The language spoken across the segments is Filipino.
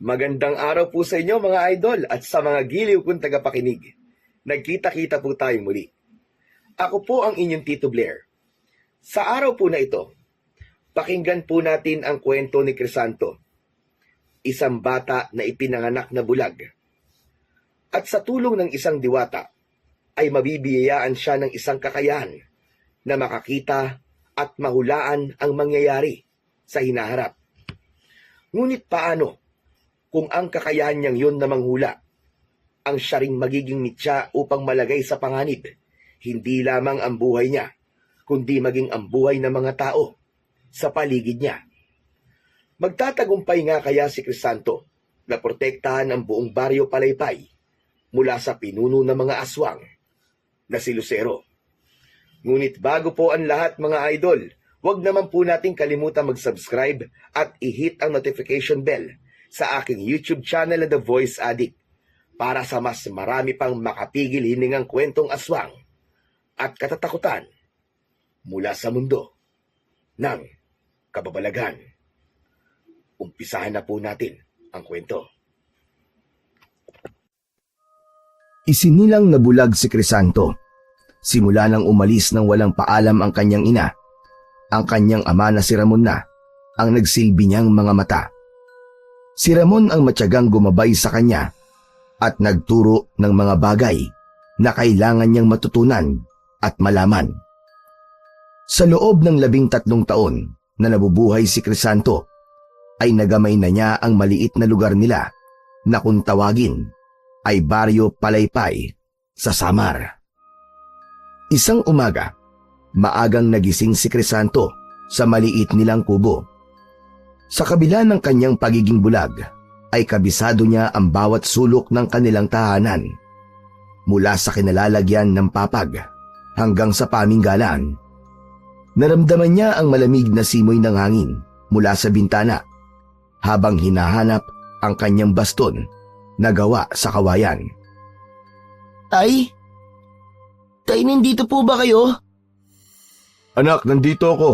Magandang araw po sa inyo mga idol at sa mga giliw kong tagapakinig. Nagkita-kita po tayong muli. Ako po ang inyong Tito Blair. Sa araw po na ito, pakinggan po natin ang kwento ni Crisanto, isang bata na ipinanganak na bulag. At sa tulong ng isang diwata, ay mabibiyayaan siya ng isang kakayahan na makakita at mahulaan ang mangyayari sa hinaharap. Ngunit paano kung ang kakayahan niyang yun na manghula ang siya ring magiging mitya upang malagay sa panganib, hindi lamang ang buhay niya, kundi maging ang buhay ng mga tao sa paligid niya. Magtatagumpay nga kaya si Crisanto na protektahan ang buong baryo Palaypay mula sa pinuno ng mga aswang na si Lucero. Ngunit bago po ang lahat mga idol, huwag naman po nating kalimutan mag-subscribe at i-hit ang notification bell sa aking YouTube channel na The Voice Addict para sa mas marami pang makapigil hiningang kwentong aswang at katatakutan mula sa mundo ng kababalagan. Umpisahan na po natin ang kwento. Isinilang na bulag si Crisanto. Simula nang umalis nang walang paalam ang kanyang ina, ang kanyang ama na si Ramon na ang nagsilbi niyang mga mata. Si Ramon ang matyagang gumabay sa kanya at nagturo ng mga bagay na kailangan niyang matutunan at malaman. Sa loob ng 13 taon na nabubuhay si Crisanto, ay nagamay na niya ang maliit na lugar nila na kung tawagin ay Baryo Palaypay sa Samar. Isang umaga, maagang nagising si Crisanto sa maliit nilang kubo. Sa kabila ng kanyang pagiging bulag, ay kabisado niya ang bawat sulok ng kanilang tahanan. Mula sa kinalalagyan ng papag hanggang sa paminggalan. Naramdaman niya ang malamig na simoy ng hangin mula sa bintana habang hinahanap ang kanyang baston na gawa sa kawayan. Tay? Tay, nandito po ba kayo? Anak, nandito ako.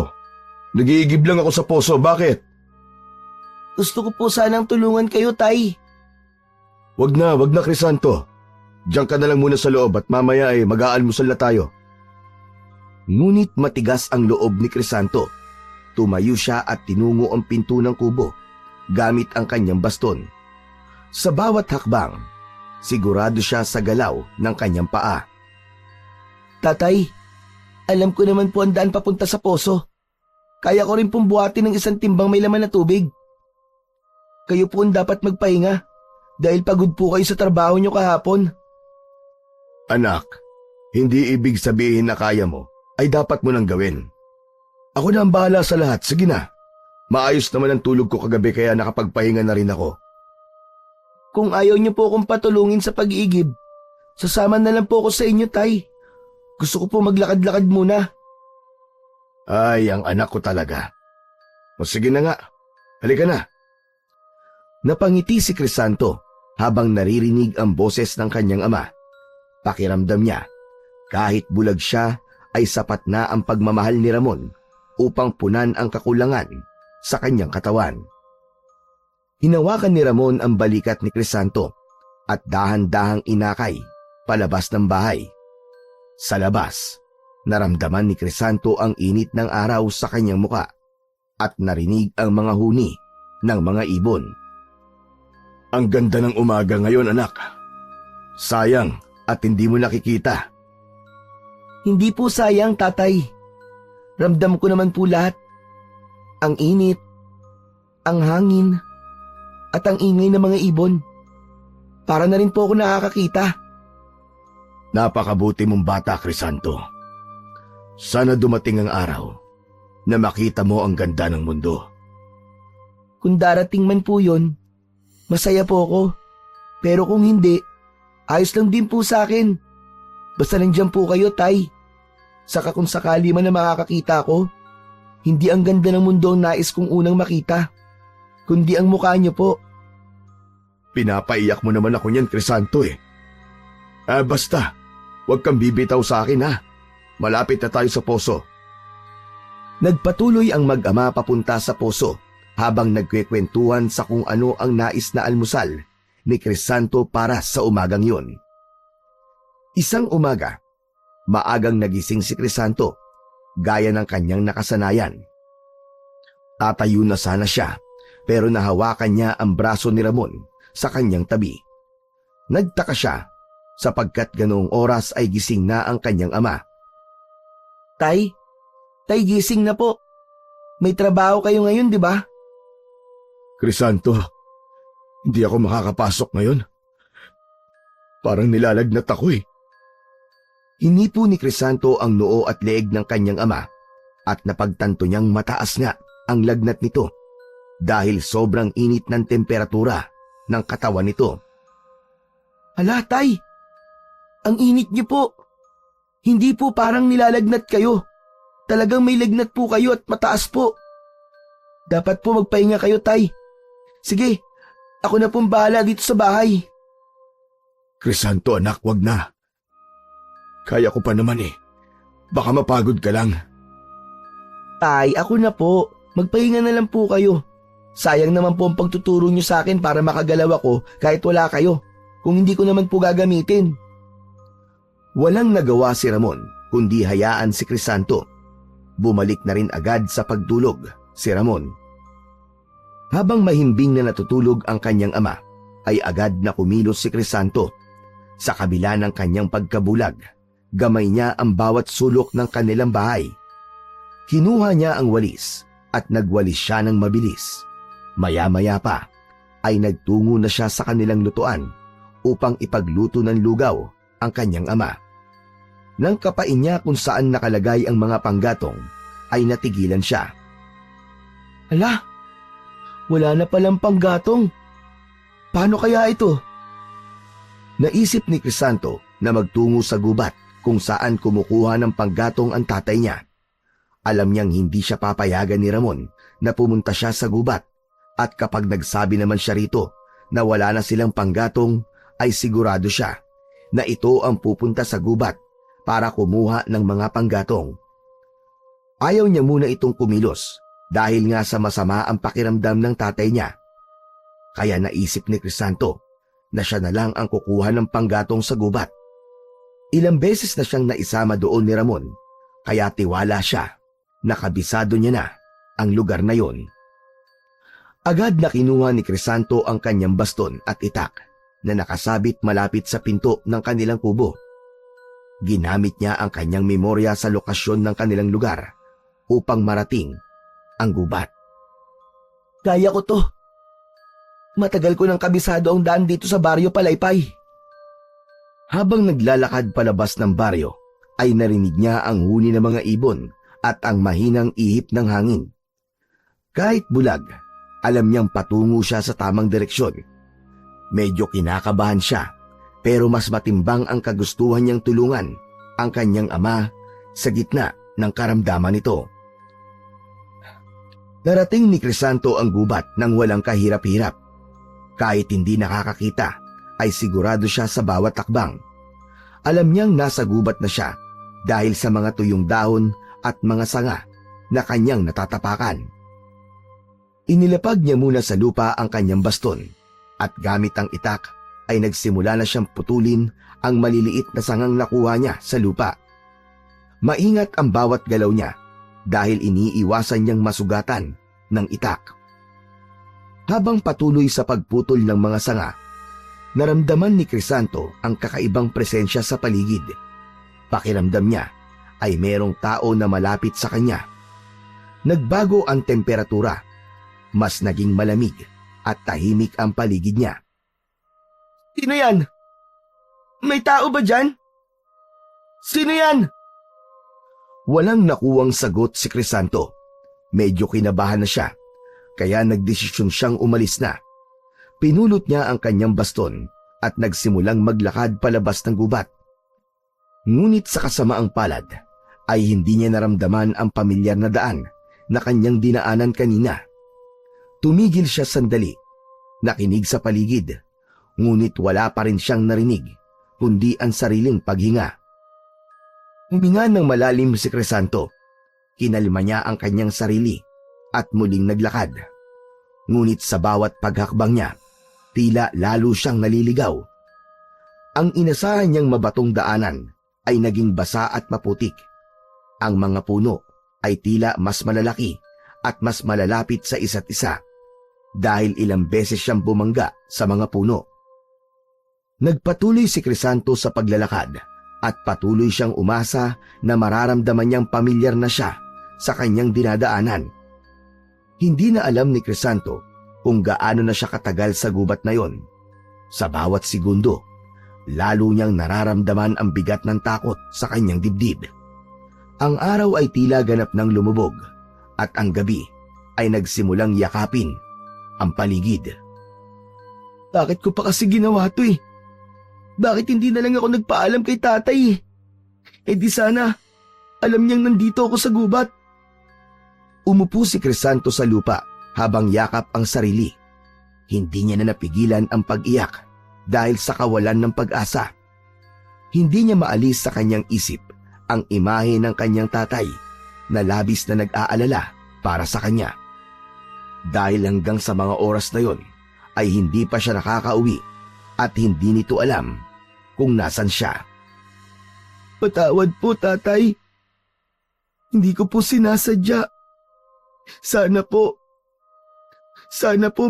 Nagiigib lang ako sa poso. Bakit? Gusto ko po sanang tulungan kayo, Tay. Wag na, Crisanto. Diyan ka na lang muna sa loob at mamaya ay mag-aalmusal na tayo. Ngunit matigas ang loob ni Crisanto. Tumayo siya at tinungo ang pinto ng kubo gamit ang kanyang baston. Sa bawat hakbang, sigurado siya sa galaw ng kanyang paa. Tatay, alam ko naman po ang daan papunta sa poso. Kaya ko rin pong buhatin ng isang timbang may laman na tubig. Kayo po ang dapat magpahinga dahil pagod po kayo sa trabaho niyo kahapon. Anak, hindi ibig sabihin na kaya mo ay dapat mo nang gawin. Ako na ang bahala sa lahat. Sige na. Maayos naman ang tulog ko kagabi kaya nakapagpahinga na rin ako. Kung ayaw niyo po akong patulungin sa pag-iigib, sasama na lang po ako sa inyo, Tay. Gusto ko po maglakad-lakad muna. Ay, ang anak ko talaga. O sige na nga. Halika na. Napangiti si Crisanto habang naririnig ang boses ng kanyang ama. Pakiramdam niya, kahit bulag siya ay sapat na ang pagmamahal ni Ramon upang punan ang kakulangan sa kanyang katawan. Hinawakan ni Ramon ang balikat ni Crisanto at dahan-dahang inakay palabas ng bahay. Sa labas, naramdaman ni Crisanto ang init ng araw sa kanyang muka at narinig ang mga huni ng mga ibon. Ang ganda ng umaga ngayon, anak. Sayang at hindi mo nakikita. Hindi po sayang, Tatay. Ramdam ko naman po lahat. Ang init, ang hangin, at ang ingay ng mga ibon. Para na rin po ako nakakakita. Napakabuti mong bata, Crisanto. Sana dumating ang araw na makita mo ang ganda ng mundo. Kung darating man po yun, masaya po ako. Pero kung hindi, ayos lang din po sa akin. Basta nandiyan po kayo, Tay. Saka kung sakali man na makakakita ko, hindi ang ganda ng mundo ang nais kong unang makita, kundi ang mukha niyo po. Pinapaiyak mo naman ako niyan, Crisanto eh. Basta, huwag kang bibitaw sa akin ha. Malapit na tayo sa poso. Nagpatuloy ang mag-ama papunta sa poso habang nagkwekwentuhan sa kung ano ang nais na almusal ni Crisanto para sa umagang yun. Isang umaga, maagang nagising si Crisanto gaya ng kanyang nakasanayan. Tatayo na sana siya pero nahawakan niya ang braso ni Ramon sa kanyang tabi. Nagtaka siya sapagkat ganoong oras ay gising na ang kanyang ama. Tay, gising na po. May trabaho kayo ngayon, di ba? Crisanto, hindi ako makakapasok ngayon. Parang nilalagnat ako eh. Hinipo ni Crisanto ang noo at leeg ng kanyang ama at napagtanto niyang mataas nga ang lagnat nito dahil sobrang init ng temperatura ng katawan nito. Hala, Tay. Ang init niyo po. Hindi po parang nilalagnat kayo. Talagang may lagnat po kayo at mataas po. Dapat po magpahinga kayo, Tay. Sige, ako na pong bahala dito sa bahay. Crisanto anak, wag na. Kaya ko pa naman eh. Baka mapagod ka lang. Tay, ako na po. Magpahinga na lang po kayo. Sayang naman po ang pagtuturo niyo sa akin para makagalaw ako kahit wala kayo. Kung hindi ko naman po gagamitin. Walang nagawa si Ramon kundi hayaan si Crisanto. Bumalik na rin agad sa pagtulog si Ramon. Habang mahimbing na natutulog ang kanyang ama, ay agad na kumilos si Crisanto. Sa kabila ng kanyang pagkabulag, gamay niya ang bawat sulok ng kanilang bahay. Kinuha niya ang walis at nagwalis siya ng mabilis. Maya-maya pa ay nagtungo na siya sa kanilang lutuan upang ipagluto ng lugaw ang kanyang ama. Nang kapain niya kung saan nakalagay ang mga panggatong, ay natigilan siya. Hala, wala na palang panggatong. Paano kaya ito? Naisip ni Crisanto na magtungo sa gubat kung saan kumukuha ng panggatong ang tatay niya. Alam niyang hindi siya papayagan ni Ramon na pumunta siya sa gubat at kapag nagsabi naman siya rito na wala na silang panggatong ay sigurado siya na ito ang pupunta sa gubat para kumuha ng mga panggatong. Ayaw niya muna itong kumilos dahil nga sa masama ang pakiramdam ng tatay niya. Kaya naisip ni Crisanto na siya na lang ang kukuha ng panggatong sa gubat. Ilang beses na siyang naisama doon ni Ramon, kaya tiwala siya na kabisado niya na ang lugar na yon. Agad na kinuha ni Crisanto ang kanyang baston at itak na nakasabit malapit sa pinto ng kanilang kubo. Ginamit niya ang kanyang memorya sa lokasyon ng kanilang lugar upang marating ang gubat. Kaya ko to. Matagal ko nang kabisado ang daan dito sa baryo Palaypay. Habang naglalakad palabas ng baryo, ay narinig niya ang huni ng mga ibon at ang mahinang ihip ng hangin. Kahit bulag, alam niyang patungo siya sa tamang direksyon. Medyo kinakabahan siya, pero mas matimbang ang kagustuhan niyang tulungan ang kanyang ama sa gitna ng karamdaman nito. Narating ni Crisanto ang gubat nang walang kahirap-hirap. Kahit hindi nakakakita, ay sigurado siya sa bawat takbang. Alam niyang nasa gubat na siya dahil sa mga tuyong dahon at mga sanga na kanyang natatapakan. Inilapag niya muna sa lupa ang kanyang baston at gamit ang itak ay nagsimula na siyang putulin ang maliliit na sangang nakuha niya sa lupa. Maingat ang bawat galaw niya dahil iniiwasan niyang masugatan ng itak. Habang patuloy sa pagputol ng mga sanga, naramdaman ni Crisanto ang kakaibang presensya sa paligid. Pakiramdam niya ay merong tao na malapit sa kanya. Nagbago ang temperatura, mas naging malamig at tahimik ang paligid niya. Sino yan? May tao ba dyan? Sino yan? Walang nakuwang sagot si Crisanto. Medyo kinabahan na siya, kaya nagdesisyon siyang umalis na. Pinulot niya ang kanyang baston at nagsimulang maglakad palabas ng gubat. Ngunit sa kasamaang palad ay hindi niya naramdaman ang pamilyar na daan na kanyang dinaanan kanina. Tumigil siya sandali, nakinig sa paligid, ngunit wala pa rin siyang narinig, kundi ang sariling paghinga. Huminga ng malalim si Crisanto. Kinalma niya ang kanyang sarili at muling naglakad. Ngunit sa bawat paghakbang niya, tila lalo siyang naliligaw. Ang inasahan niyang mabatong daanan ay naging basa at maputik. Ang mga puno ay tila mas malalaki at mas malalapit sa isa't isa dahil ilang beses siyang bumangga sa mga puno. Nagpatuloy si Crisanto sa paglalakad at patuloy siyang umasa na mararamdaman niyang pamilyar na siya sa kanyang dinadaanan. Hindi na alam ni Crisanto kung gaano na siya katagal sa gubat na yon. Sa bawat segundo, lalo niyang nararamdaman ang bigat ng takot sa kanyang dibdib. Ang araw ay tila ganap ng lumubog at ang gabi ay nagsimulang yakapin ang paligid. Bakit ko pa kasi ginawa to eh? Bakit hindi na lang ako nagpaalam kay tatay eh? Eh di sana, alam niyang nandito ako sa gubat. Umupo si Crisanto sa lupa habang yakap ang sarili. Hindi niya na napigilan ang pag-iyak dahil sa kawalan ng pag-asa. Hindi niya maalis sa kanyang isip ang imahe ng kanyang tatay na labis na nag-aalala para sa kanya. Dahil hanggang sa mga oras na yon ay hindi pa siya nakakauwi at hindi nito alam kung nasan siya. Patawad po, tatay. Hindi ko po sinasadya. Sana po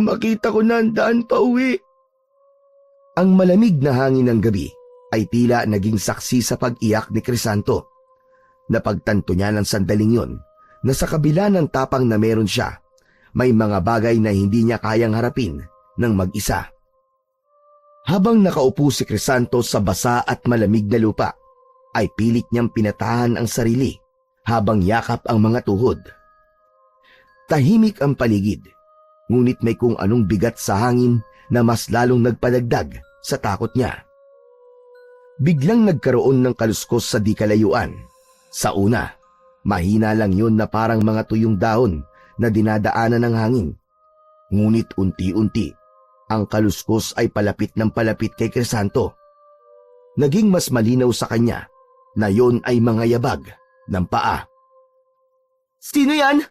makita ko na ang daan pa uwi. Ang malamig na hangin ng gabi ay tila naging saksi sa pag-iyak ni Crisanto. Napagtanto niya ng sandaling yon na sa kabila ng tapang na meron siya, may mga bagay na hindi niya kayang harapin ng mag-isa. Habang nakaupo si Crisanto sa basa at malamig na lupa, ay pilit niyang pinatahan ang sarili habang yakap ang mga tuhod. Tahimik ang paligid, ngunit may kung anong bigat sa hangin na mas lalong nagpadagdag sa takot niya. Biglang nagkaroon ng kaluskos sa di kalayuan. Sa una, mahina lang yun na parang mga tuyong dahon na dinadaanan ng hangin. Ngunit unti-unti, ang kaluskos ay palapit ng palapit kay Crisanto. Naging mas malinaw sa kanya na yon ay mga yabag ng paa. Sino yan?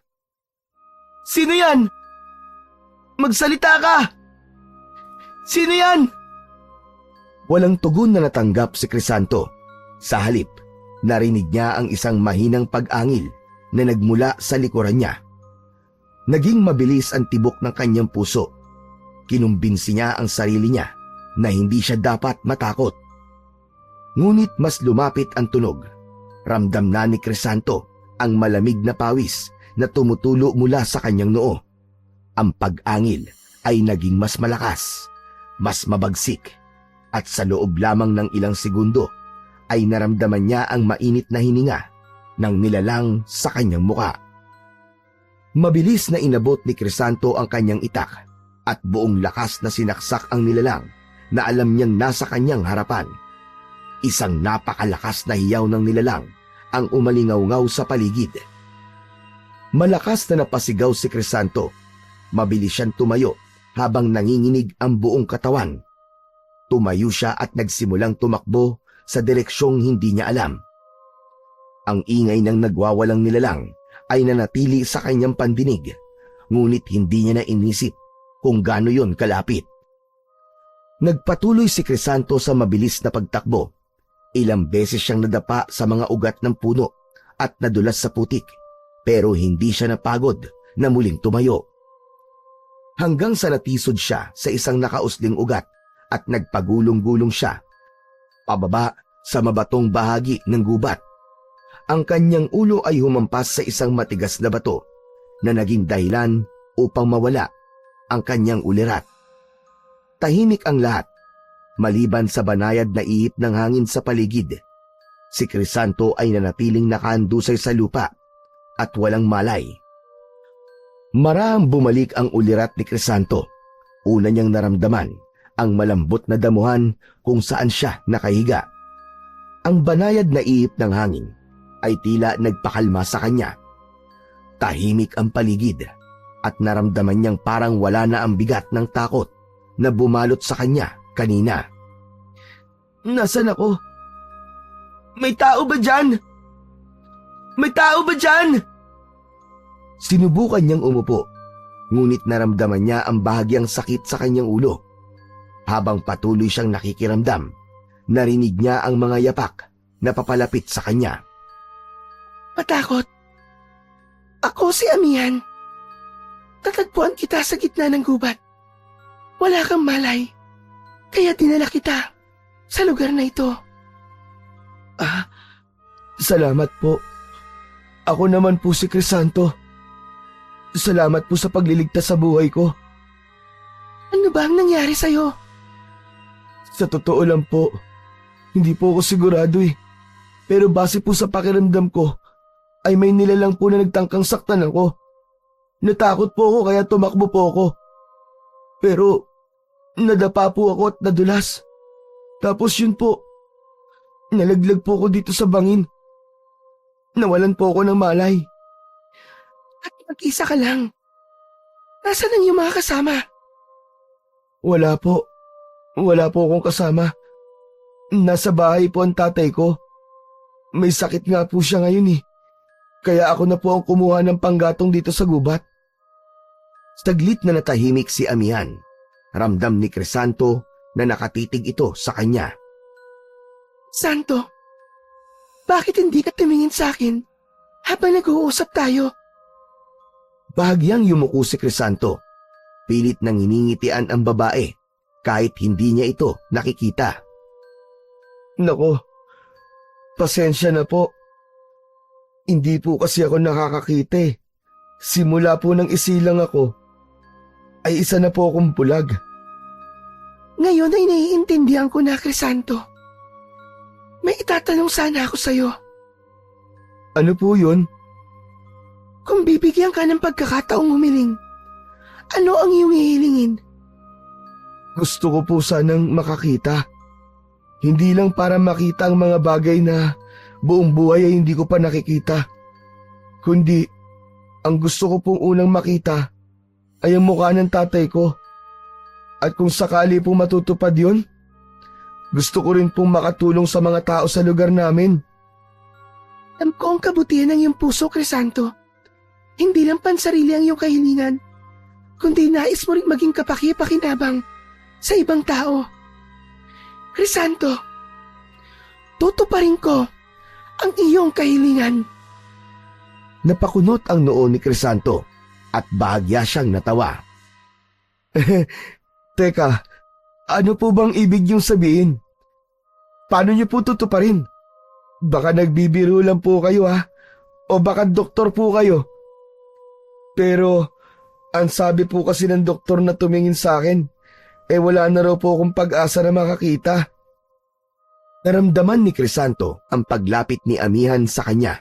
Sino yan? Magsalita ka! Sino yan? Walang tugon na natanggap si Crisanto. Sa halip, narinig niya ang isang mahinang pag-angil na nagmula sa likuran niya. Naging mabilis ang tibok ng kanyang puso. Kinumbinsi niya ang sarili niya na hindi siya dapat matakot. Ngunit mas lumapit ang tunog. Ramdam na ni Crisanto ang malamig na pawis na tumutulo mula sa kanyang noo. Ang pag-angil ay naging mas malakas, mas mabagsik, at sa loob lamang ng ilang segundo ay naramdaman niya ang mainit na hininga ng nilalang sa kanyang muka. Mabilis na inabot ni Crisanto ang kanyang itak at buong lakas na sinaksak ang nilalang na alam niyang nasa kanyang harapan. Isang napakalakas na hiyaw ng nilalang ang umalingaw-ngaw sa paligid. Malakas na napasigaw si Crisanto. Mabilis siyang tumayo habang nanginginig ang buong katawan. Tumayo siya at nagsimulang tumakbo sa direksyong hindi niya alam. Ang ingay ng nagwawalang nilalang ay nanatili sa kanyang pandinig, ngunit hindi niya na inisip kung gaano yon kalapit. Nagpatuloy si Crisanto sa mabilis na pagtakbo. Ilang beses siyang nadapa sa mga ugat ng puno at nadulas sa putik, pero hindi siya napagod na muling tumayo. Hanggang sa natisod siya sa isang nakausling ugat at nagpagulong-gulong siya pababa sa mabatong bahagi ng gubat. Ang kanyang ulo ay humampas sa isang matigas na bato na naging dahilan upang mawala ang kanyang ulirat. Tahimik ang lahat, maliban sa banayad na ihip ng hangin sa paligid. Si Crisanto ay nanatiling nakahandusay sa lupa at walang malay. Marahang bumalik ang ulirat ni Crisanto. Una niyang naramdaman ang malambot na damuhan kung saan siya nakahiga. Ang banayad na ihip ng hangin ay tila nagpakalma sa kanya. Tahimik ang paligid at naramdaman niyang parang wala na ang bigat ng takot na bumalot sa kanya kanina. Nasaan ako? May tao ba dyan? May tao ba dyan? Sinubukan niyang umupo, Ngunit naramdaman niya ang bahagyang sakit sa kanyang ulo. Habang patuloy siyang nakikiramdam, narinig niya ang mga yapak na papalapit sa kanya. Matakot. Ako si Amihan. Tatagpuan kita sa gitna ng gubat. Wala kang malay, kaya dinala kita sa lugar na ito. Salamat po. Ako naman po si Crisanto. Salamat po sa pagliligtas sa buhay ko. Ano ba ang nangyari sa'yo? Sa totoo lang po, hindi po ako sigurado eh. Pero base po sa pakiramdam ko, ay may nilalang po na nagtangkang saktan ako. Natakot po ako kaya tumakbo po ako. Pero nadapa po ako at nadulas. Tapos yun po, nalaglag po ako dito sa bangin. Nawalan po ako ng malay. At mag-isa ka lang. Nasaan ang iyong mga kasama? Wala po. Wala po akong kasama. Nasa bahay po ang tatay ko. May sakit nga po siya ngayon eh. Kaya ako na po ang kumuha ng panggatong dito sa gubat. Saglit na natahimik si Amihan. Ramdam ni Crisanto na nakatitig ito sa kanya. Santo, bakit hindi ka tumingin sa akin habang nag-uusap tayo? Bahagyang yumuko si Crisanto. Pilit nang iningitian ang babae kahit hindi niya ito nakikita. Nako, pasensya na po. Hindi po kasi ako nakakakita eh. Simula po nang isilang ako, ay isa na po akong bulag. Ngayon ay naiintindihan ko na, Crisanto. May itatanong sana ako sa'yo. Ano po yun? Kung bibigyan ka ng pagkakataong humiling, ano ang iyong hihilingin? Gusto ko po sanang makakita. Hindi lang para makita ang mga bagay na buong buhay ay hindi ko pa nakikita. Kundi, ang gusto ko pong unang makita ay ang mukha ng tatay ko. At kung sakali pong matutupad yun, gusto ko rin pong makatulong sa mga tao sa lugar namin. Alam ko ang kabutihan ng iyong puso, Crisanto. Hindi lang pansarili ang iyong kahilingan, kundi nais mo rin maging kapaki-pakinabang sa ibang tao. Crisanto, tutuparin ko ang iyong kahilingan. Napakunot ang noo ni Crisanto at bahagya siyang natawa. Teka, ano po bang ibig niyong sabihin? Paano niyo po tutuparin? Baka nagbibiro lang po kayo ha? O baka doktor po kayo? Pero, ang sabi po kasi ng doktor na tumingin sa akin, wala na raw po akong pag-asa na makakita. Naramdaman ni Crisanto ang paglapit ni Amihan sa kanya.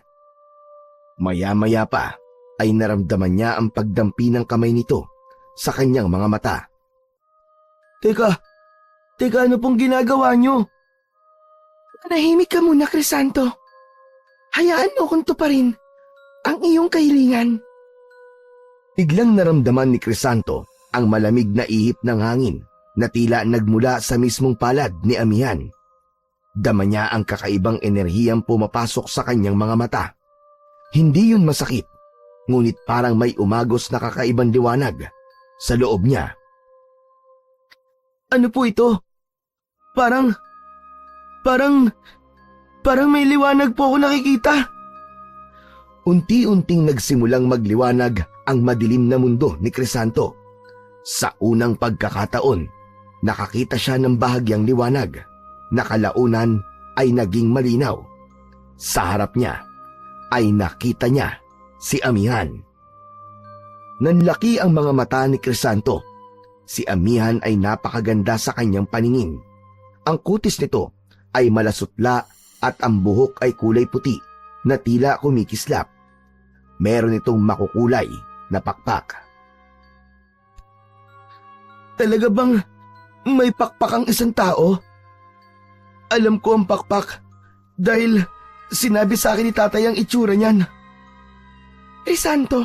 Maya-maya pa ay naramdaman niya ang pagdampi ng kamay nito sa kanyang mga mata. Teka ano pong ginagawa niyo? Manahimik ka muna, Crisanto. Hayaan mo kung tuparin ang iyong kahilingan. Biglang naramdaman ni Crisanto ang malamig na ihip ng hangin na tila nagmula sa mismong palad ni Amihan. Dama niya ang kakaibang enerhiyang pumapasok sa kanyang mga mata. Hindi yun masakit, ngunit parang may umagos na kakaibang liwanag sa loob niya. Ano po ito? Parang may liwanag po ako nakikita. Unti-unting nagsimulang magliwanag ang madilim na mundo ni Crisanto. Sa unang pagkakataon, nakakita siya ng bahagyang liwanag na kalaunan ay naging malinaw. Sa harap niya ay nakita niya si Amihan. Nanlaki ang mga mata ni Crisanto. Si Amihan ay napakaganda sa kanyang paningin. Ang kutis nito ay malasutla at ang buhok ay kulay puti na tila kumikislap. Meron itong makukulay na pakpak. Talaga bang may pakpak ang isang tao? Alam ko ang pakpak dahil sinabi sa akin ni tatay ang itsura niyan. Crisanto,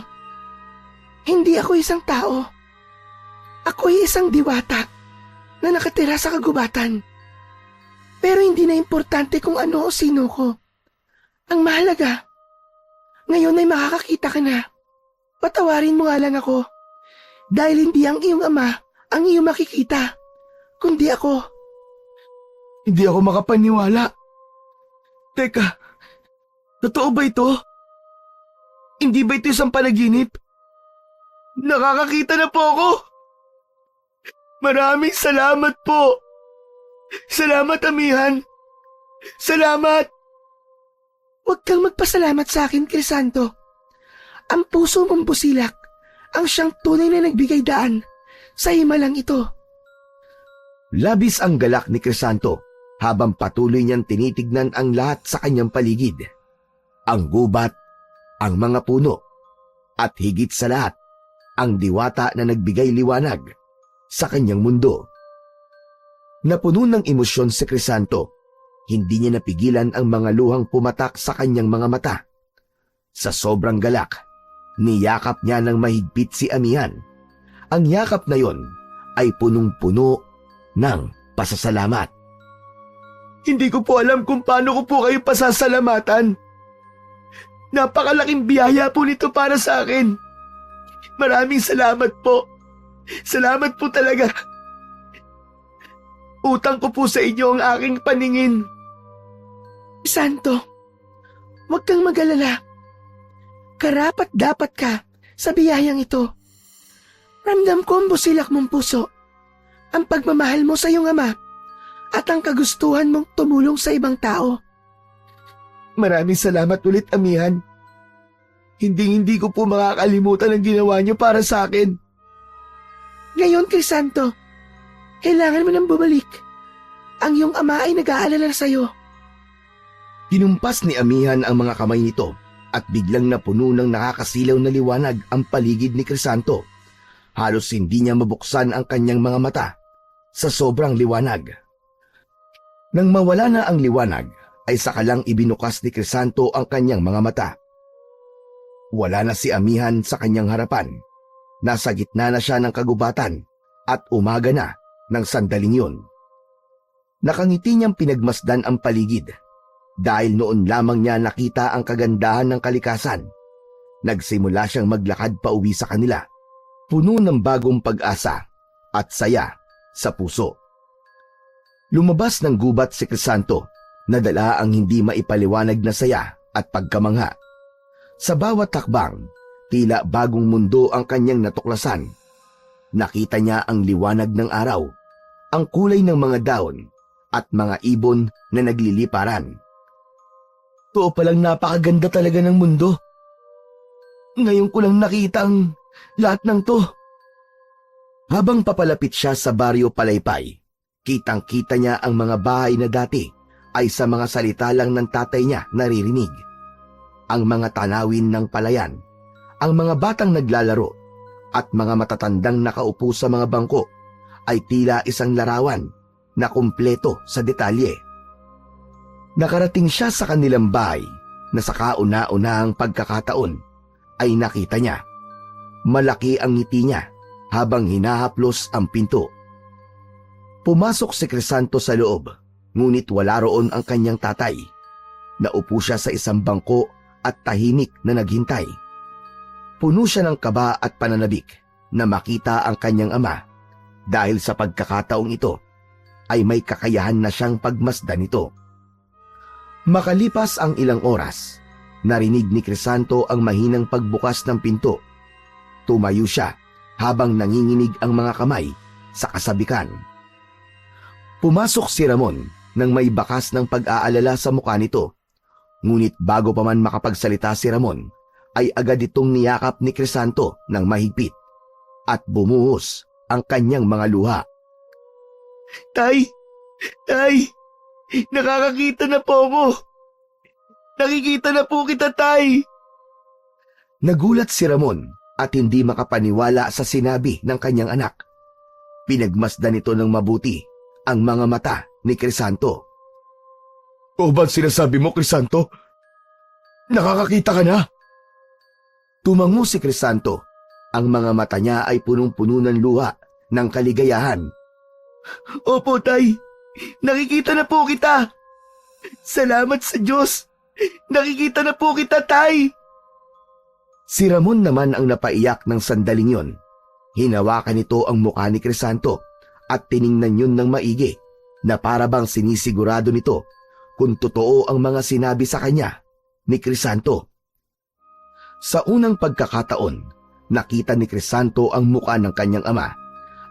hindi ako isang tao. Ako ay isang diwata na nakatira sa kagubatan. Pero hindi na importante kung ano o sino ko. Ang mahalaga, ngayon ay makakakita ka na. Patawarin mo nga lang ako. Dahil hindi ang iyong ama ang iyong makikita, kundi ako. Hindi ako makapaniwala. Teka, totoo ba ito? Hindi ba ito isang panaginip? Nakakakita na po ako! Maraming salamat po! Salamat, amihan! Salamat! Huwag kang magpasalamat sa akin, Crisanto. Ang puso mong busilak ang siyang tunay na nagbigay daan sa himalang ito. Labis ang galak ni Crisanto habang patuloy niyang tinitignan ang lahat sa kanyang paligid. Ang gubat, ang mga puno, at higit sa lahat, ang diwata na nagbigay liwanag sa kanyang mundo. Napuno ng emosyon si Crisanto, hindi niya napigilan ang mga luhang pumatak sa kanyang mga mata. Sa sobrang galak, niyakap niya ng mahigpit si amihan. Ang yakap na yon ay punong-puno ng pasasalamat. Hindi ko po alam kung paano ko po kayo pasasalamatan. Napakalaking biyaya po nito para sa akin. Maraming salamat po. Salamat po talaga. Utang ko po sa inyo ang aking paningin. Santo, huwag kang mag-alala. Karapat-dapat ka sa biyayang ito. Ramdam ko ang busilak mong puso, ang pagmamahal mo sa iyong ama, at ang kagustuhan mong tumulong sa ibang tao. Maraming salamat ulit, amihan. Hindi ko po makakalimutan ang ginawa niyo para sa akin. Ngayon, Crisanto, kailangan mo nang bumalik. Ang iyong ama ay nag-aalala sa iyo. Hinumpas ni amihan ang mga kamay nito at biglang napuno ng nakakasilaw na liwanag ang paligid ni Crisanto. Halos hindi niya mabuksan ang kanyang mga mata sa sobrang liwanag. Nang mawala na ang liwanag, ay sakalang ibinukas ni Crisanto ang kanyang mga mata. Wala na si amihan sa kanyang harapan. Nasa gitna na siya ng kagubatan at umaga na ng sandaling yun. Nakangiti niyang pinagmasdan ang paligid dahil noon lamang niya nakita ang kagandahan ng kalikasan. Nagsimula siyang maglakad pa uwi sa kanila, puno ng bagong pag-asa at saya sa puso. Lumabas ng gubat si Crisanto, nadala ang hindi maipaliwanag na saya at pagkamangha. Sa bawat takbang, tila bagong mundo ang kanyang natuklasan. Nakita niya ang liwanag ng araw, ang kulay ng mga daon, at mga ibon na nagliliparan. Totoo palang napakaganda talaga ng mundo. Ngayon ko lang nakita ang lahat ng to. Habang papalapit siya sa baryo Palaypay, kitang-kita niya ang mga bahay na dati ay sa mga salita lang ng tatay niya naririnig. Ang mga tanawin ng palayan, ang mga batang naglalaro, at mga matatandang nakaupo sa mga bangko ay tila isang larawan na kumpleto sa detalye. Nakarating siya sa kanilang bahay na sa kauna-unahang pagkakataon ay nakita niya. Malaki ang ngiti niya habang hinahaplos ang pinto. Pumasok si Crisanto sa loob, ngunit wala roon ang kanyang tatay. Naupo siya sa isang bangko at tahimik na naghintay. Puno siya ng kaba at pananabik na makita ang kanyang ama dahil sa pagkakataong ito ay may kakayahan na siyang pagmasdan ito. Makalipas ang ilang oras, narinig ni Crisanto ang mahinang pagbukas ng pinto. Tumayo siya habang nanginginig ang mga kamay sa kasabikan. Pumasok si Ramon nang may bakas ng pag-aalala sa mukha nito. Ngunit bago pa man makapagsalita si Ramon, ay agad itong niyakap ni Crisanto ng mahigpit at bumuhos ang kanyang mga luha. Tay! Tay! Nakakakita na po ako! Nakikita na po kita, Tay! Nagulat si Ramon at hindi makapaniwala sa sinabi ng kanyang anak. Pinagmasdan nito ng mabuti ang mga mata ni Crisanto. O ba't sinasabi mo, Crisanto? Nakakakita ka na? Tumango si Crisanto. Ang mga mata niya ay punong-puno ng luha ng kaligayahan. Opo, Tay. Nakikita na po kita. Salamat sa Diyos. Nakikita na po kita, Tay. Si Ramon naman ang napaiyak ng sandaling yon. Hinawakan nito ang mukha ni Crisanto at tiningnan yun ng maigi na para bang sinisigurado nito kung totoo ang mga sinabi sa kanya ni Crisanto. Sa unang pagkakataon, nakita ni Crisanto ang mukha ng kanyang ama,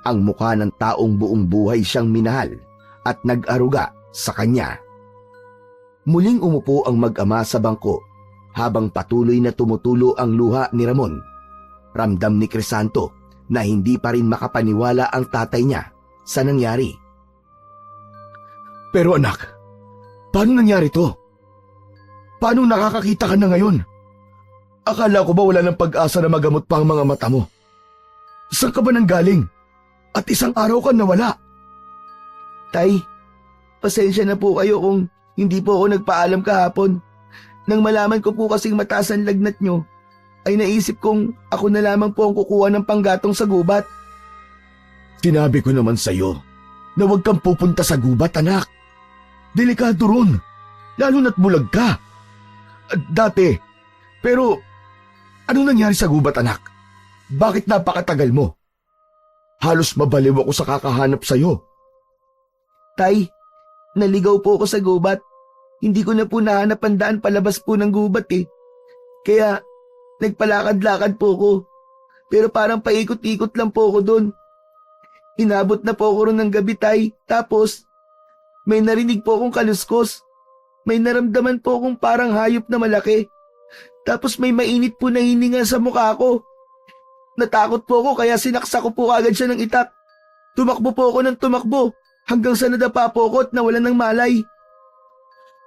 ang mukha ng taong buong buhay siyang minahal at nag-aruga sa kanya. Muling umupo ang mag-ama sa bangko habang patuloy na tumutulo ang luha ni Ramon. Ramdam ni Crisanto na hindi pa rin makapaniwala ang tatay niya sa nangyari. Pero anak, paano nangyari to? Paano nakakakita ka na ngayon? Akala ko ba wala ng pag-asa na magamot pa ang mga mata mo? Saan ka ba nanggaling? At isang araw ka nawala. Tay, pasensya na po kayo kung hindi po ako nagpaalam kahapon. Nang malaman ko po kasing mataas ang lagnat nyo, ay naisip kong ako na lamang po ang kukuha ng panggatong sa gubat. Sinabi ko naman sa'yo na huwag kang pupunta sa gubat, anak. Delikado ron, lalo na't bulag ka. Dati, pero anong nangyari sa gubat, anak? Bakit napakatagal mo? Halos mabaliw ako sa kakahanap sa'yo. Tay, naligaw po ako sa gubat. Hindi ko na po nahanap ang daan palabas po ng gubat eh. Kaya nagpalakad-lakad po ko. Pero parang paikot-ikot lang po ako doon. Inabot na po ako ron ng gabi, tay. Tapos, may narinig po akong kaluskos. May naramdaman po akong parang hayop na malaki. Tapos may mainit po na hininga sa mukha ko. Natakot po ako kaya sinaksa ko po agad siya ng itak. Tumakbo po ako ng tumakbo hanggang sa nadapa po ako at nawalan ng malay.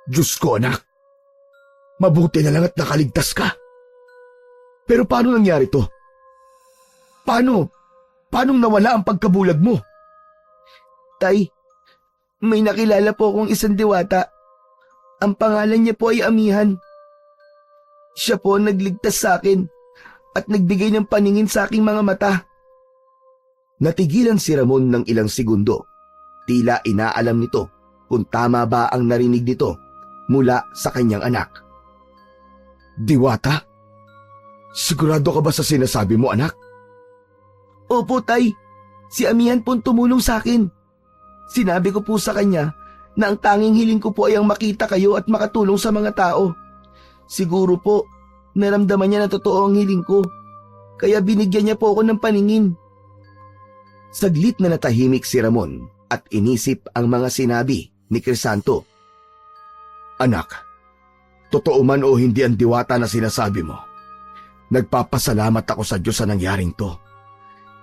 Diyos ko, anak. Mabuti na lang at nakaligtas ka. Pero paano nangyari to? Paanong nawala ang pagkabulag mo? Tay, may nakilala po akong isang diwata. Ang pangalan niya po ay Amihan. Siya po ang nagligtas sa akin at nagbigay ng paningin sa aking mga mata. Natigilan si Ramon ng ilang segundo. Tila inaalam nito kung tama ba ang narinig nito mula sa kanyang anak. Diwata? Sigurado ka ba sa sinasabi mo, anak? Opo, tay. Si Amihan po ang tumulong sa akin. Sinabi ko po sa kanya na ang tanging hiling ko po ay ang makita kayo at makatulong sa mga tao. Siguro po, naramdaman niya na totoo ang hiling ko. Kaya binigyan niya po ako ng paningin. Saglit na natahimik si Ramon at inisip ang mga sinabi ni Crisanto. Anak, totoo man o hindi ang diwata na sinasabi mo, nagpapasalamat ako sa Diyos sa nangyaring to.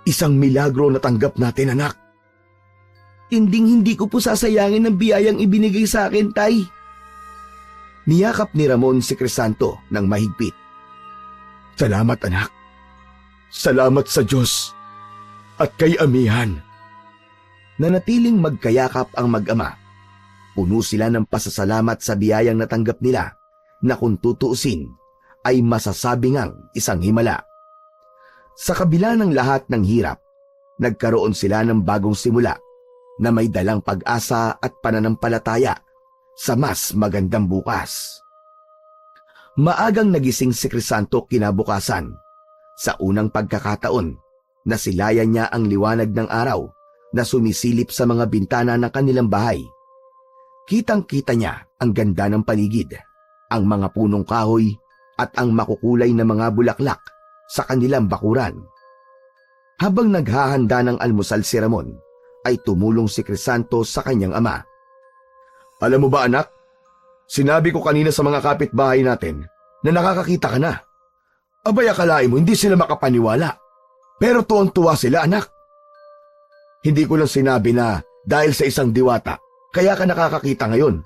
Isang milagro na tanggap natin, anak. Hindi ko po sasayangin ang biyayang ibinigay sa akin, tay. Niyakap ni Ramon si Crisanto ng mahigpit. Salamat, anak. Salamat sa Diyos at kay Amihan. Nanatiling magkayakap ang mag-ama. Puno sila ng pasasalamat sa biyayang natanggap nila na kung tutuusin ay masasabi ngang isang himala. Sa kabila ng lahat ng hirap, nagkaroon sila ng bagong simula na may dalang pag-asa at pananampalataya sa mas magandang bukas. Maagang nagising si Crisanto kinabukasan. Sa unang pagkakataon, nasilayan niya ang liwanag ng araw na sumisilip sa mga bintana ng kanilang bahay. Kitang-kita niya ang ganda ng paligid, ang mga punong kahoy at ang makukulay na mga bulaklak sa kanilang bakuran. Habang naghahanda ng almusal si Ramon, ay tumulong si Crisanto sa kanyang ama. Alam mo ba, anak? Sinabi ko kanina sa mga kapitbahay natin na nakakakita ka na. Abay, akalain mo hindi sila makapaniwala. Pero tuwang-tuwa sila, anak. Hindi ko lang sinabi na dahil sa isang diwata kaya ka nakakakita ngayon.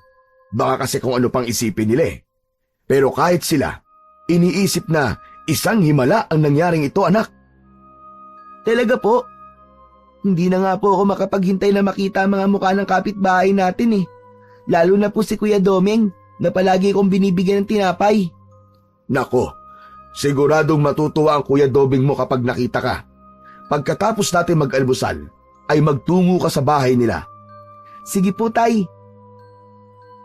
Baka kasi kung ano pang isipin nila eh. Pero kahit sila, iniisip na isang himala ang nangyaring ito, anak. Talaga po? Hindi na nga po ako makapaghintay na makita ang mga mukha ng kapitbahay natin eh. Lalo na po si Kuya Domeng na palagi kong binibigyan ng tinapay. Nako, siguradong matutuwa ang Kuya Domeng mo kapag nakita ka. Pagkatapos natin mag-almusal, ay magtungo ka sa bahay nila. Sige po, tay.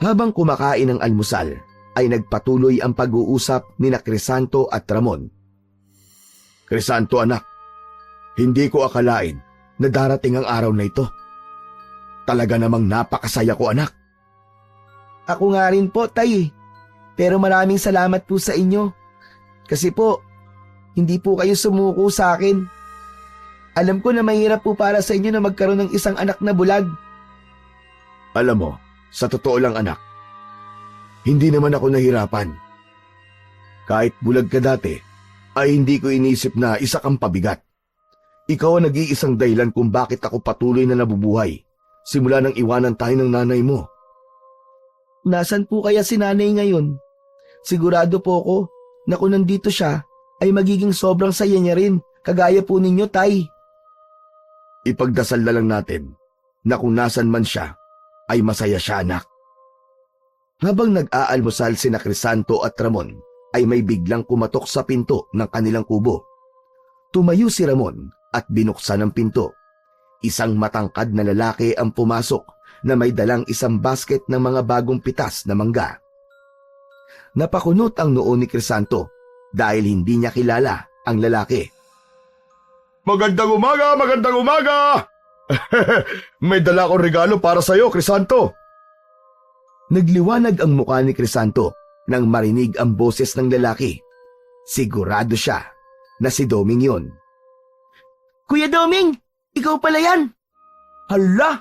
Habang kumakain ng almusal, ay nagpatuloy ang pag-uusap ni Crisanto at Ramon. Crisanto, anak, Hindi ko akalain na darating ang araw na ito. Talaga namang napakasaya ko, anak. Ako nga rin po, Tay. Pero maraming salamat po sa inyo. Kasi po, hindi po kayo sumuko sa akin. Alam ko na mahirap po para sa inyo na magkaroon ng isang anak na bulag. Alam mo, sa totoo lang anak, hindi naman ako nahirapan. Kahit bulag ka dati, ay hindi ko inisip na isa kang pabigat. Ikaw ang nag-iisang dahilan kung bakit ako patuloy na nabubuhay simula nang iwanan tayo ng nanay mo. Nasaan po kaya si nanay ngayon? Sigurado po ako na kung nandito siya, ay magiging sobrang saya niya rin, kagaya po ninyo, Tay. Ipagdasal na lang natin na kung nasan man siya, ay masaya siya, anak. Habang nag-aalmusal sina Crisanto at Ramon, ay may biglang kumatok sa pinto ng kanilang kubo. Tumayo si Ramon at binuksan ang pinto. Isang matangkad na lalaki ang pumasok na may dalang isang basket ng mga bagong pitas na mangga. Napakunot ang noo ni Crisanto dahil hindi niya kilala ang lalaki. Magandang umaga! Magandang umaga! May dala akong regalo para sa iyo, Crisanto. Nagliwanag ang mukha ni Crisanto nang marinig ang boses ng lalaki. Sigurado siya na si Doming yun. Kuya Doming, ikaw pala yan. Hala,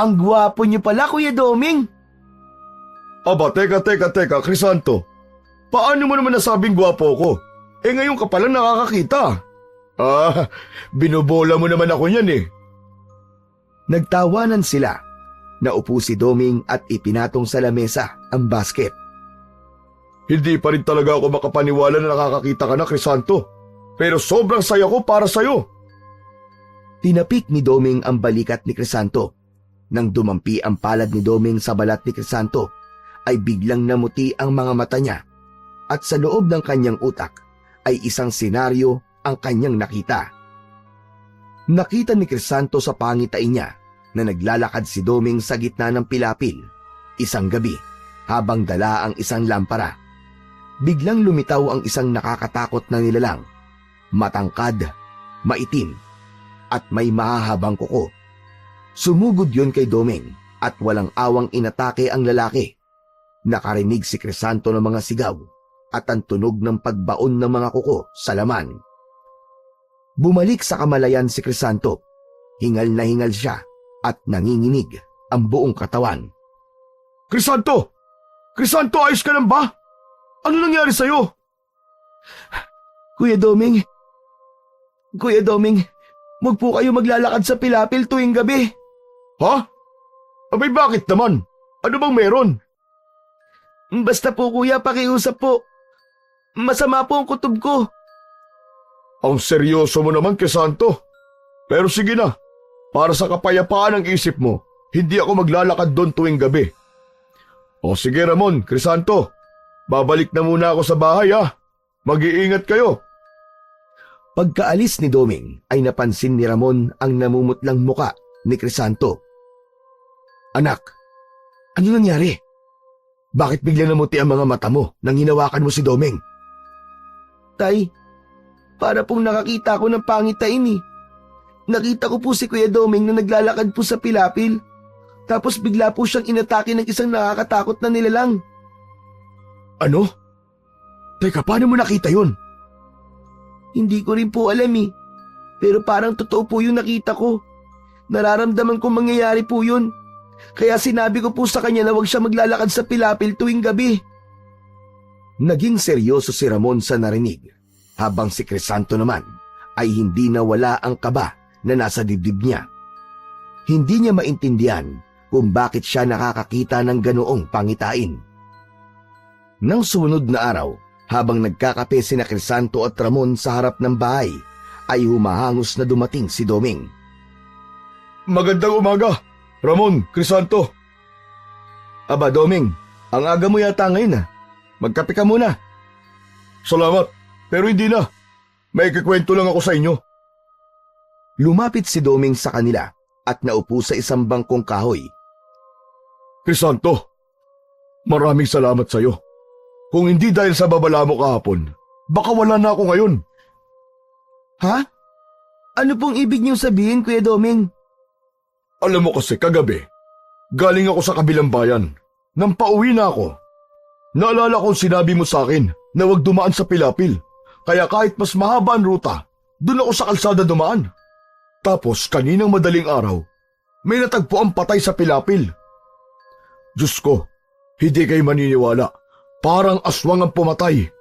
ang gwapo niyo pala, Kuya Doming. Aba, teka, Crisanto. Paano mo naman nasabing gwapo ko? Eh ngayon ka palang nakakakita. Binubola mo naman ako niyan eh. Nagtawanan sila. Naupo si Doming at ipinatong sa lamesa ang basket. Hindi pa rin talaga ako makapaniwala na nakakakita ka na, Crisanto. Pero sobrang saya ko para sa'yo. Tinapik ni Doming ang balikat ni Crisanto. Nang dumampi ang palad ni Doming sa balat ni Crisanto, ay biglang namuti ang mga mata niya. At sa loob ng kanyang utak ay isang senaryo ang kanyang nakita. Nakita ni Crisanto sa pangitain niya na naglalakad si Doming sa gitna ng pilapil, isang gabi, habang dala ang isang lampara. Biglang lumitaw ang isang nakakatakot na nilalang, matangkad, maitim, at may mahahabang kuko. Sumugod yun kay Doming at walang awang inatake ang lalaki. Nakarinig si Crisanto ng mga sigaw at ang tunog ng pagbaon ng mga kuko sa laman. Bumalik sa kamalayan si Crisanto. Hingal na hingal siya at nanginginig ang buong katawan. Crisanto! Crisanto, ayos ka lang ba? Ano nangyari sa'yo? Kuya Doming, huwag po kayo maglalakad sa pilapil tuwing gabi. Ha? Abay bakit naman? Ano bang meron? Basta po kuya, pakiusap po. Masama po ang kutob ko. Ang seryoso mo naman, Crisanto. Pero sige na, para sa kapayapaan ng isip mo, hindi ako maglalakad doon tuwing gabi. O sige Ramon, Crisanto, babalik na muna ako sa bahay ha. Mag-iingat kayo. Pagkaalis ni Doming ay napansin ni Ramon ang namumutlang muka ni Crisanto. Anak, ano nangyari? Bakit bigla namuti ang mga mata mo nang hinawakan mo si Doming? Tay, para pong nakakita ko ng pangitain eh. Nakita ko po si Kuya Doming na naglalakad po sa pilapil. Tapos bigla po siyang inatake ng isang nakakatakot na nilalang. Ano? Teka, paano mo nakita yun? Hindi ko rin po alam eh. Pero parang totoo po yung nakita ko. Nararamdaman kong mangyayari po yun. Kaya sinabi ko po sa kanya na huwag siya maglalakad sa pilapil tuwing gabi. Naging seryoso si Ramon sa narinig, habang si Crisanto naman ay hindi nawala ang kaba na nasa dibdib niya. Hindi niya maintindihan kung bakit siya nakakakita ng ganoong pangitain. Nang sumunod na araw, habang nagkakape sina Crisanto at Ramon sa harap ng bahay, ay humahangos na dumating si Doming. Magandang umaga, Ramon, Crisanto. Aba, Doming, ang aga mo yata ngayon. Magkape ka muna. Salamat, pero hindi na. May kikwento lang ako sa inyo. Lumapit si Doming sa kanila at naupo sa isang bangkong kahoy. Crisanto, maraming salamat sa iyo. Kung hindi dahil sa babala mo kahapon, baka wala na ako ngayon. Ha? Ano pong ibig niyong sabihin, Kuya Doming? Alam mo kasi kagabi, galing ako sa kabilang bayan. Nang pauwi na ako, naalala kong sinabi mo sa akin na huwag dumaan sa Pilapil. Kaya kahit mas mahaba ang ruta, doon ako sa kalsada dumaan. Tapos kaninang madaling araw, may natagpo ang patay sa Pilapil. Diyos ko, hindi kayo maniniwala. Parang aswang ang pumatay.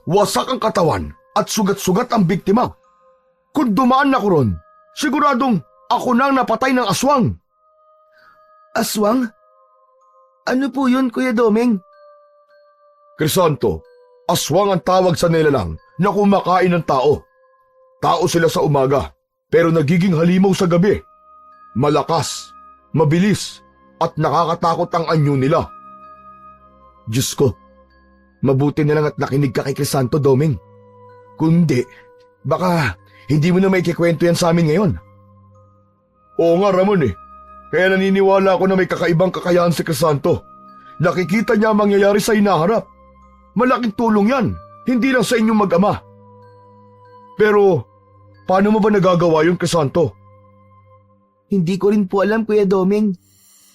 Wasak ang katawan at sugat-sugat ang biktima. Kung dumaan ako ron, siguradong ako nang napatay ng aswang. Aswang? Ano po yun, Kuya Doming? Crisanto, aswang ang tawag sa nilalang na kumakain ng tao. Tao sila sa umaga, pero nagiging halimaw sa gabi. Malakas, mabilis, at nakakatakot ang anyo nila. Diyos ko, mabuti na lang at nakinig ka kay Crisanto, Doming. Kundi, baka hindi mo na may kikwento yan sa amin ngayon. Oo nga, Ramon eh. Kaya naniniwala ako na may kakaibang kakayahan si Crisanto. Nakikita niya ang mangyayari sa hinaharap. Malaking tulong yan, hindi lang sa inyong mag-ama. Pero, paano mo ba nagagawa yun, Crisanto? Hindi ko rin po alam, Kuya Doming.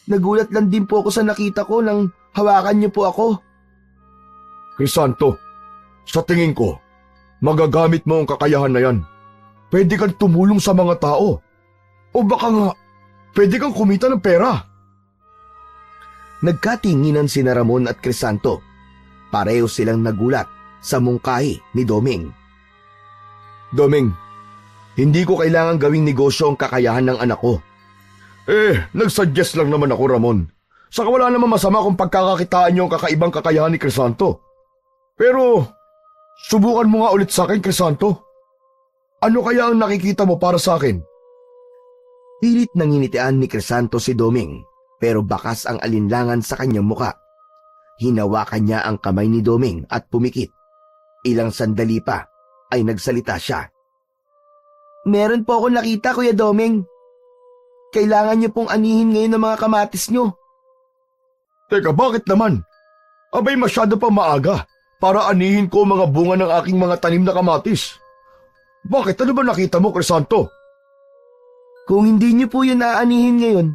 Nagulat lang din po ako sa nakita ko nang hawakan niyo po ako. Crisanto, sa tingin ko, magagamit mo ang kakayahan na yan. Pwede kang tumulong sa mga tao. O baka nga, pwede kang kumita ng pera. Nagkatinginan sina Ramon at Crisanto. Pareho silang nagulat sa mungkahi ni Doming. Doming, hindi ko kailangan gawing negosyo ang kakayahan ng anak ko. Nagsuggest lang naman ako, Ramon. Saka wala naman masama kung pagkakakitaan niyo ang kakaibang kakayahan ni Crisanto. Pero, subukan mo nga ulit sa akin, Crisanto. Ano kaya ang nakikita mo para sa akin? Pilit nanginitian ni Crisanto si Doming, pero bakas ang alinlangan sa kanyang muka. Hinawakan niya ang kamay ni Doming at pumikit. Ilang sandali pa ay nagsalita siya. Meron po ako nakita, Kuya Doming. Kailangan niyo pong anihin ngayon ng mga kamatis niyo. Teka, bakit naman? Abay, masyado pa maaga para anihin ko ang mga bunga ng aking mga tanim na kamatis. Bakit? Ano ba nakita mo, Crisanto? Kung hindi niyo po yun aanihin ngayon,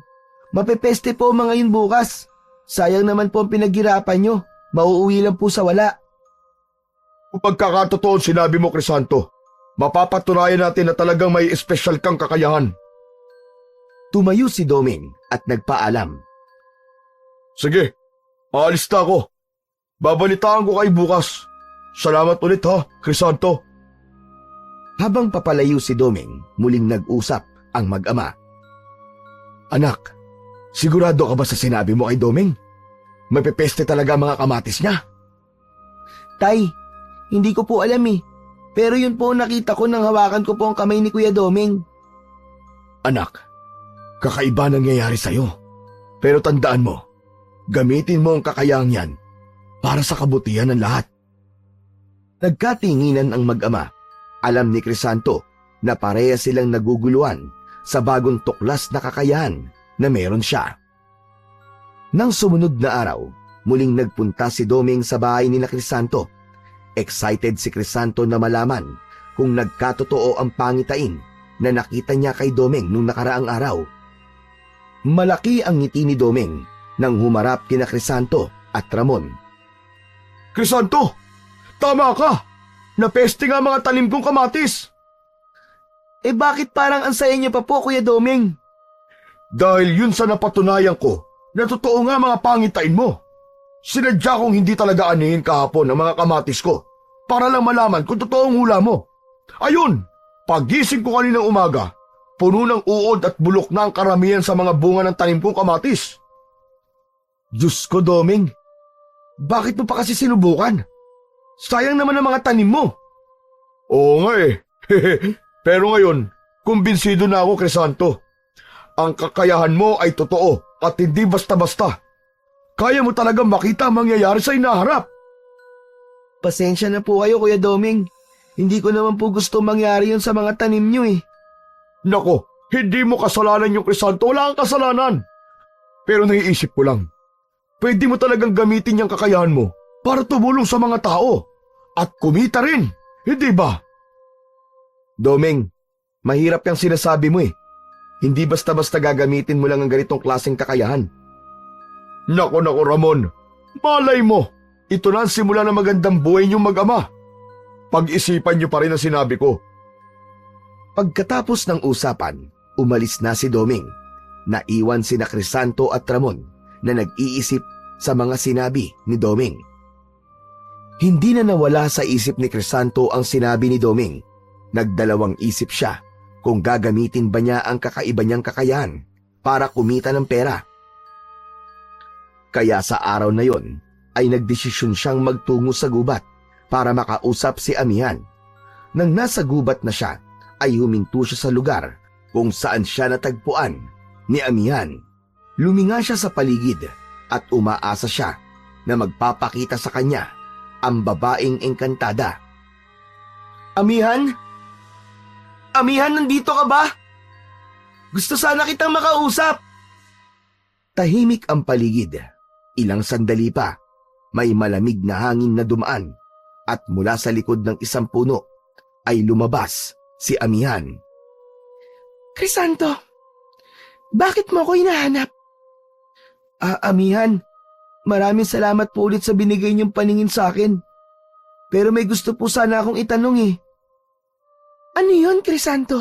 mapepeste po mga yun bukas. Sayang naman po ang pinaghirapan niyo. Mauuwi lang po sa wala. Kung pagkakatotoo sinabi mo, Crisanto, mapapatunayan natin na talagang may espesyal kang kakayahan. Tumayo si Doming at nagpaalam. Sige, aalis na ako. Babalitaan ko kayo bukas. Salamat ulit ha, Crisanto. Habang papalayo si Doming, muling nag-usap ang mag-ama. Anak, sigurado ka ba sa sinabi mo kay Doming? Mapepeste talaga ang mga kamatis niya. Tay, hindi ko po alam eh. Pero yun po nakita ko nang hawakan ko po ang kamay ni Kuya Doming. Anak, kakaiba nangyayari sa'yo. Pero tandaan mo, gamitin mo ang kakayahang yan para sa kabutihan ng lahat. Nagkatinginan ang mag-ama. Alam ni Crisanto na pareha silang naguguluhan sa bagong tuklas na kakayahan na meron siya. Nang sumunod na araw, muling nagpunta si Doming sa bahay ni Crisanto. Excited si Crisanto na malaman kung nagkatotoo ang pangitain na nakita niya kay Doming nung nakaraang araw. Malaki ang ngiti ni Doming nang humarap kina Crisanto at Ramon. Crisanto, tama ka! Napeste nga mga tanim kong kamatis! Eh bakit parang ang saya niyo pa po, Kuya Doming? Dahil yun sa napatunayan ko na totoo nga mga pangitain mo. Sinadya kong hindi talaga anihin kahapon ang mga kamatis ko para lang malaman kung totoo ang hula mo. Ayun, pagising ko kaninang umaga, puno ng uod at bulok na ang karamihan sa mga bunga ng tanim kong kamatis. Diyos ko, Doming, bakit mo pa kasi sinubukan? Sayang naman ang mga tanim mo. Oo nga eh. Pero ngayon, kumbinsido na ako, Crisanto. Ang kakayahan mo ay totoo at hindi basta-basta. Kaya mo talagang makita ang mangyayari sa hinaharap. Pasensya na po kayo, Kuya Doming. Hindi ko naman po gusto mangyari yun sa mga tanim niyo eh. Nako, hindi mo kasalanan yung Crisanto. Wala kang kasalanan. Pero naiisip ko lang, pwede mo talagang gamitin yung kakayahan mo para tumulong sa mga tao at kumita rin, hindi ba? Doming, Mahirap yung sinasabi mo eh. Hindi basta-basta gagamitin mo lang ang ganitong klaseng kakayahan. Nako Ramon, malay mo, ito na ang simula ng magandang buhay niyong mag-ama. Pag-isipan niyo pa rin ang sinabi ko. Pagkatapos ng usapan, umalis na si Doming. Naiwan sina Crisanto at Ramon na nag-iisip sa mga sinabi ni Doming. Hindi na nawala sa isip ni Crisanto ang sinabi ni Doming. Nagdalawang isip siya kung gagamitin ba niya ang kakaiba niyang kakayahan para kumita ng pera. Kaya sa araw na yon ay nagdesisyon siyang magtungo sa gubat para makausap si Amihan. Nang nasa gubat na siya, ay huminto siya sa lugar kung saan siya natagpuan ni Amihan. Luminga siya sa paligid at umaasa siya na magpapakita sa kanya ang babaeng engkantada. Amihan? Amihan, nandito ka ba? Gusto sana kitang makausap. Tahimik ang paligid. Ilang sandali pa, may malamig na hangin na dumaan at mula sa likod ng isang puno ay lumabas si Amihan. Crisanto, bakit mo ako hinahanap? Amihan, maraming salamat po ulit sa binigay niyong paningin sa akin. Pero may gusto po sana akong itanong eh. Ano yun, Crisanto?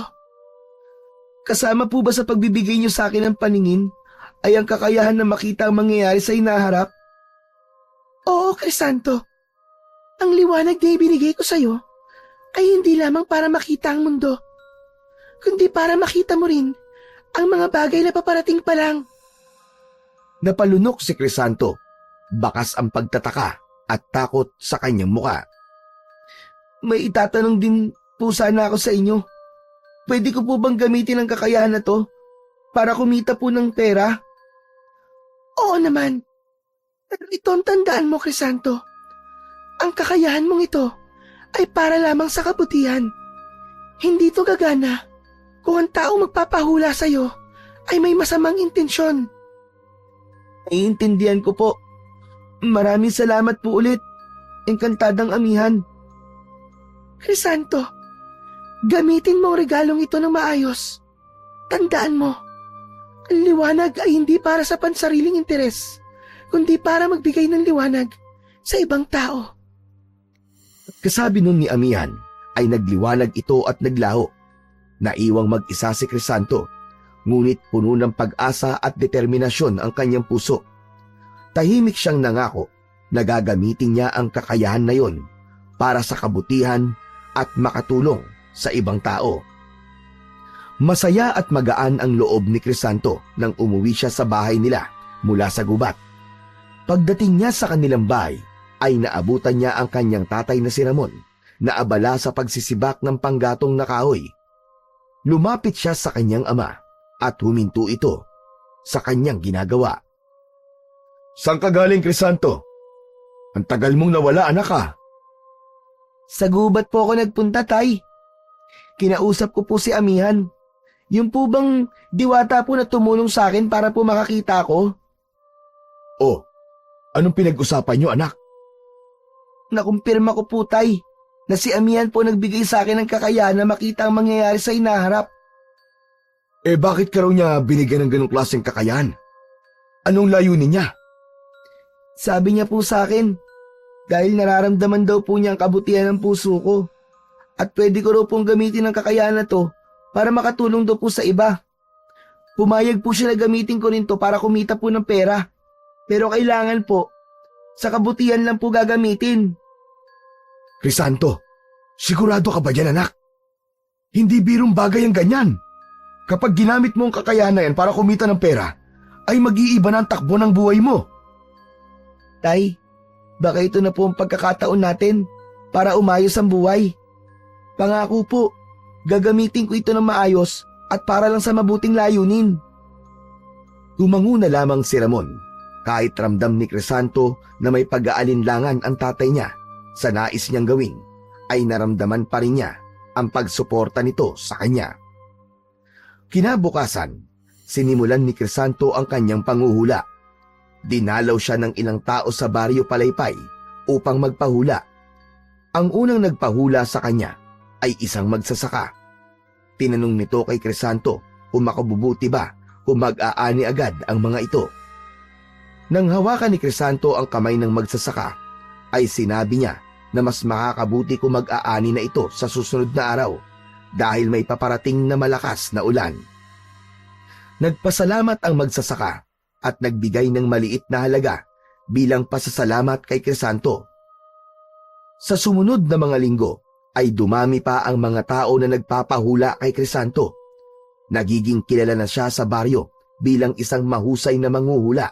Kasama po ba sa pagbibigay niyo sa akin ng paningin ay ang kakayahan na makita ang mangyayari sa hinaharap? Oo, Crisanto. Ang liwanag na ibinigay ko sa'yo ay hindi lamang para makita ang mundo, kundi para makita mo rin ang mga bagay na paparating pa lang. Napalunok si Crisanto. Bakas ang pagtataka at takot sa kanyang muka. May itatanong din po sana ako sa inyo. Pwede ko po bang gamitin ang kakayahan na to para kumita po ng pera? Oo naman. Pero ito ang tandaan mo, Crisanto. Ang kakayahan mong ito ay para lamang sa kabutihan. Hindi to gagana kung ang taong magpapahula sa'yo ay may masamang intensyon. Naiintindihan ko po. Maraming salamat po ulit, engkantadang Amihan. Crisanto, gamitin mo ang regalong ito ng maayos. Tandaan mo, ang liwanag ay hindi para sa pansariling interes, kundi para magbigay ng liwanag sa ibang tao. Kasabi nun ni Amihan ay nagliwanag ito at naglaho. Naiwang mag-isa si Crisanto, ngunit puno ng pag-asa at determinasyon ang kanyang puso. Tahimik siyang nangako na gagamitin niya ang kakayahan na yon para sa kabutihan at makatulong sa ibang tao. Masaya at magaan ang loob ni Crisanto nang umuwi siya sa bahay nila mula sa gubat. Pagdating niya sa kanilang bahay, ay naabutan niya ang kanyang tatay na si Ramon na abala sa pagsisibak ng panggatong na kahoy. Lumapit siya sa kanyang ama at huminto ito sa kanyang ginagawa. Saan ka galing, Crisanto? Ang tagal mong nawala, anak ka. Sa gubat po ako nagpunta, tay. Kinausap ko po si Amihan. Yung po bang diwata po na tumulong sa akin para po makakita ko? Oh, anong pinag-usapan niyo, anak? Nakumpirma ko po, tay, na si Amihan po nagbigay sa akin ng kakayahan na makita ang mangyayari sa hinaharap. Eh bakit ka raw niya binigyan ng ganong klaseng kakayahan? Anong layunin niya? Sabi niya po sa akin, dahil nararamdaman daw po niya ang kabutihan ng puso ko at pwede ko raw pong gamitin ang kakayahan na to para makatulong daw po sa iba. Pumayag po siya na gamitin ko rin to para kumita po ng pera. Pero kailangan po, sa kabutihan lang po gagamitin. Crisanto, sigurado ka ba dyan, anak? Hindi birong bagay ang ganyan. Kapag ginamit mo ang kakayahan na yan para kumita ng pera, ay mag-iiba na ang takbo ng buhay mo. Tay, baka ito na po ang pagkakataon natin para umayos ang buhay. Pangako po, gagamitin ko ito ng maayos at para lang sa mabuting layunin. Tumango na lamang si Ramon kahit ramdam ni Crisanto na may pag-aalinlangan ang tatay niya sa nais niyang gawin, ay naramdaman pa rin niya ang pagsuporta nito sa kanya. Kinabukasan, sinimulan ni Crisanto ang kanyang panguhula. Dinalaw siya ng ilang tao sa baryo Palaypay upang magpahula. Ang unang nagpahula sa kanya ay isang magsasaka. Tinanong nito kay Crisanto kung makabubuti ba kung mag-aani agad ang mga ito. Nang hawakan ni Crisanto ang kamay ng magsasaka, ay sinabi niya na mas makakabuti kung mag-aani na ito sa susunod na araw dahil may paparating na malakas na ulan. Nagpasalamat ang magsasaka at nagbigay ng maliit na halaga bilang pasasalamat kay Crisanto. Sa sumunod na mga linggo ay dumami pa ang mga tao na nagpapahula kay Crisanto. Nagiging kilala na siya sa baryo bilang isang mahusay na manghuhula.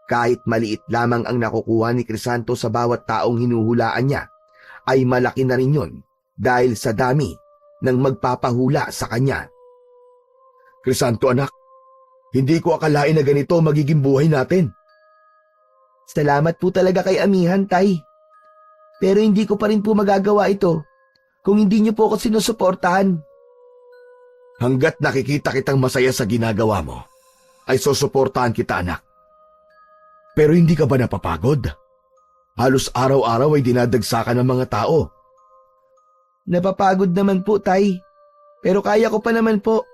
Kahit maliit lamang ang nakukuha ni Crisanto sa bawat taong hinuhulaan niya, ay malaki na rin yun dahil sa dami ng magpapahula sa kanya. Crisanto anak, hindi ko akalain na ganito magiging buhay natin. Salamat po talaga kay Amihan, Tay. Pero hindi ko pa rin po magagawa ito kung hindi niyo po ako sinusuportahan. Hanggat nakikita kitang masaya sa ginagawa mo, ay susuportahan kita anak. Pero hindi ka ba napapagod? Halos araw-araw ay dinadagsakan ng mga tao. Napapagod naman po, Tay. Pero kaya ko pa naman po.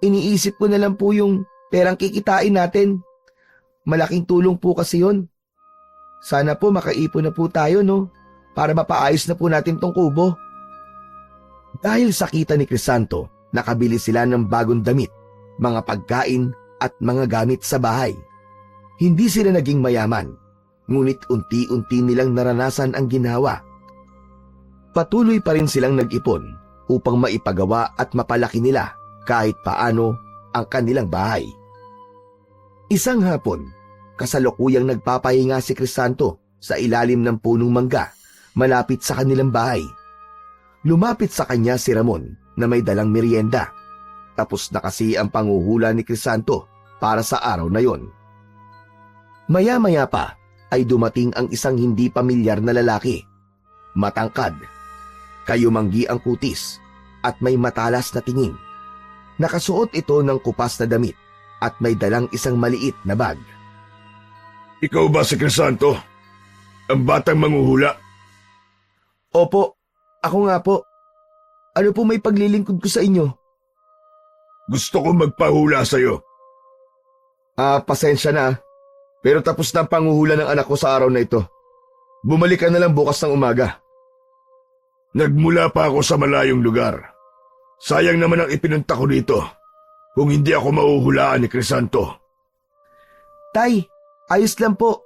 Iniisip ko na lang po yung perang kikitain natin. Malaking tulong po kasi yun. Sana po makaipon na po tayo, no? Para mapaayos na po natin tong kubo. Dahil sa kita ni Crisanto, nakabili sila ng bagong damit, mga pagkain at mga gamit sa bahay. Hindi sila naging mayaman, ngunit unti-unti nilang naranasan ang ginhawa. Patuloy pa rin silang nag-ipon upang maipagawa at mapalaki nila kahit paano ang kanilang bahay. Isang hapon, kasalukuyang nagpapahinga si Crisanto sa ilalim ng punong mangga malapit sa kanilang bahay. Lumapit sa kanya si Ramon na may dalang merienda. Tapos na kasi ang panghuhula ni Crisanto para sa araw na yon. Maya-maya pa ay dumating ang isang hindi pamilyar na lalaki. Matangkad, kayumanggi ang kutis at may matalas na tingin. Nakasuot ito ng kupas na damit at may dalang isang maliit na bag. Ikaw ba si Crisanto? Ang batang manghuhula? Opo, ako nga po. Ano po may paglilingkod ko sa inyo? Gusto ko magpahula sa'yo. Pasensya na. Pero tapos na ang panghuhula ng anak ko sa araw na ito. Bumalik ka na lang bukas ng umaga. Nagmula pa ako sa malayong lugar. Sayang naman ang ipinunta ko dito kung hindi ako mahuhulaan ni Crisanto. Tay, ayos lang po.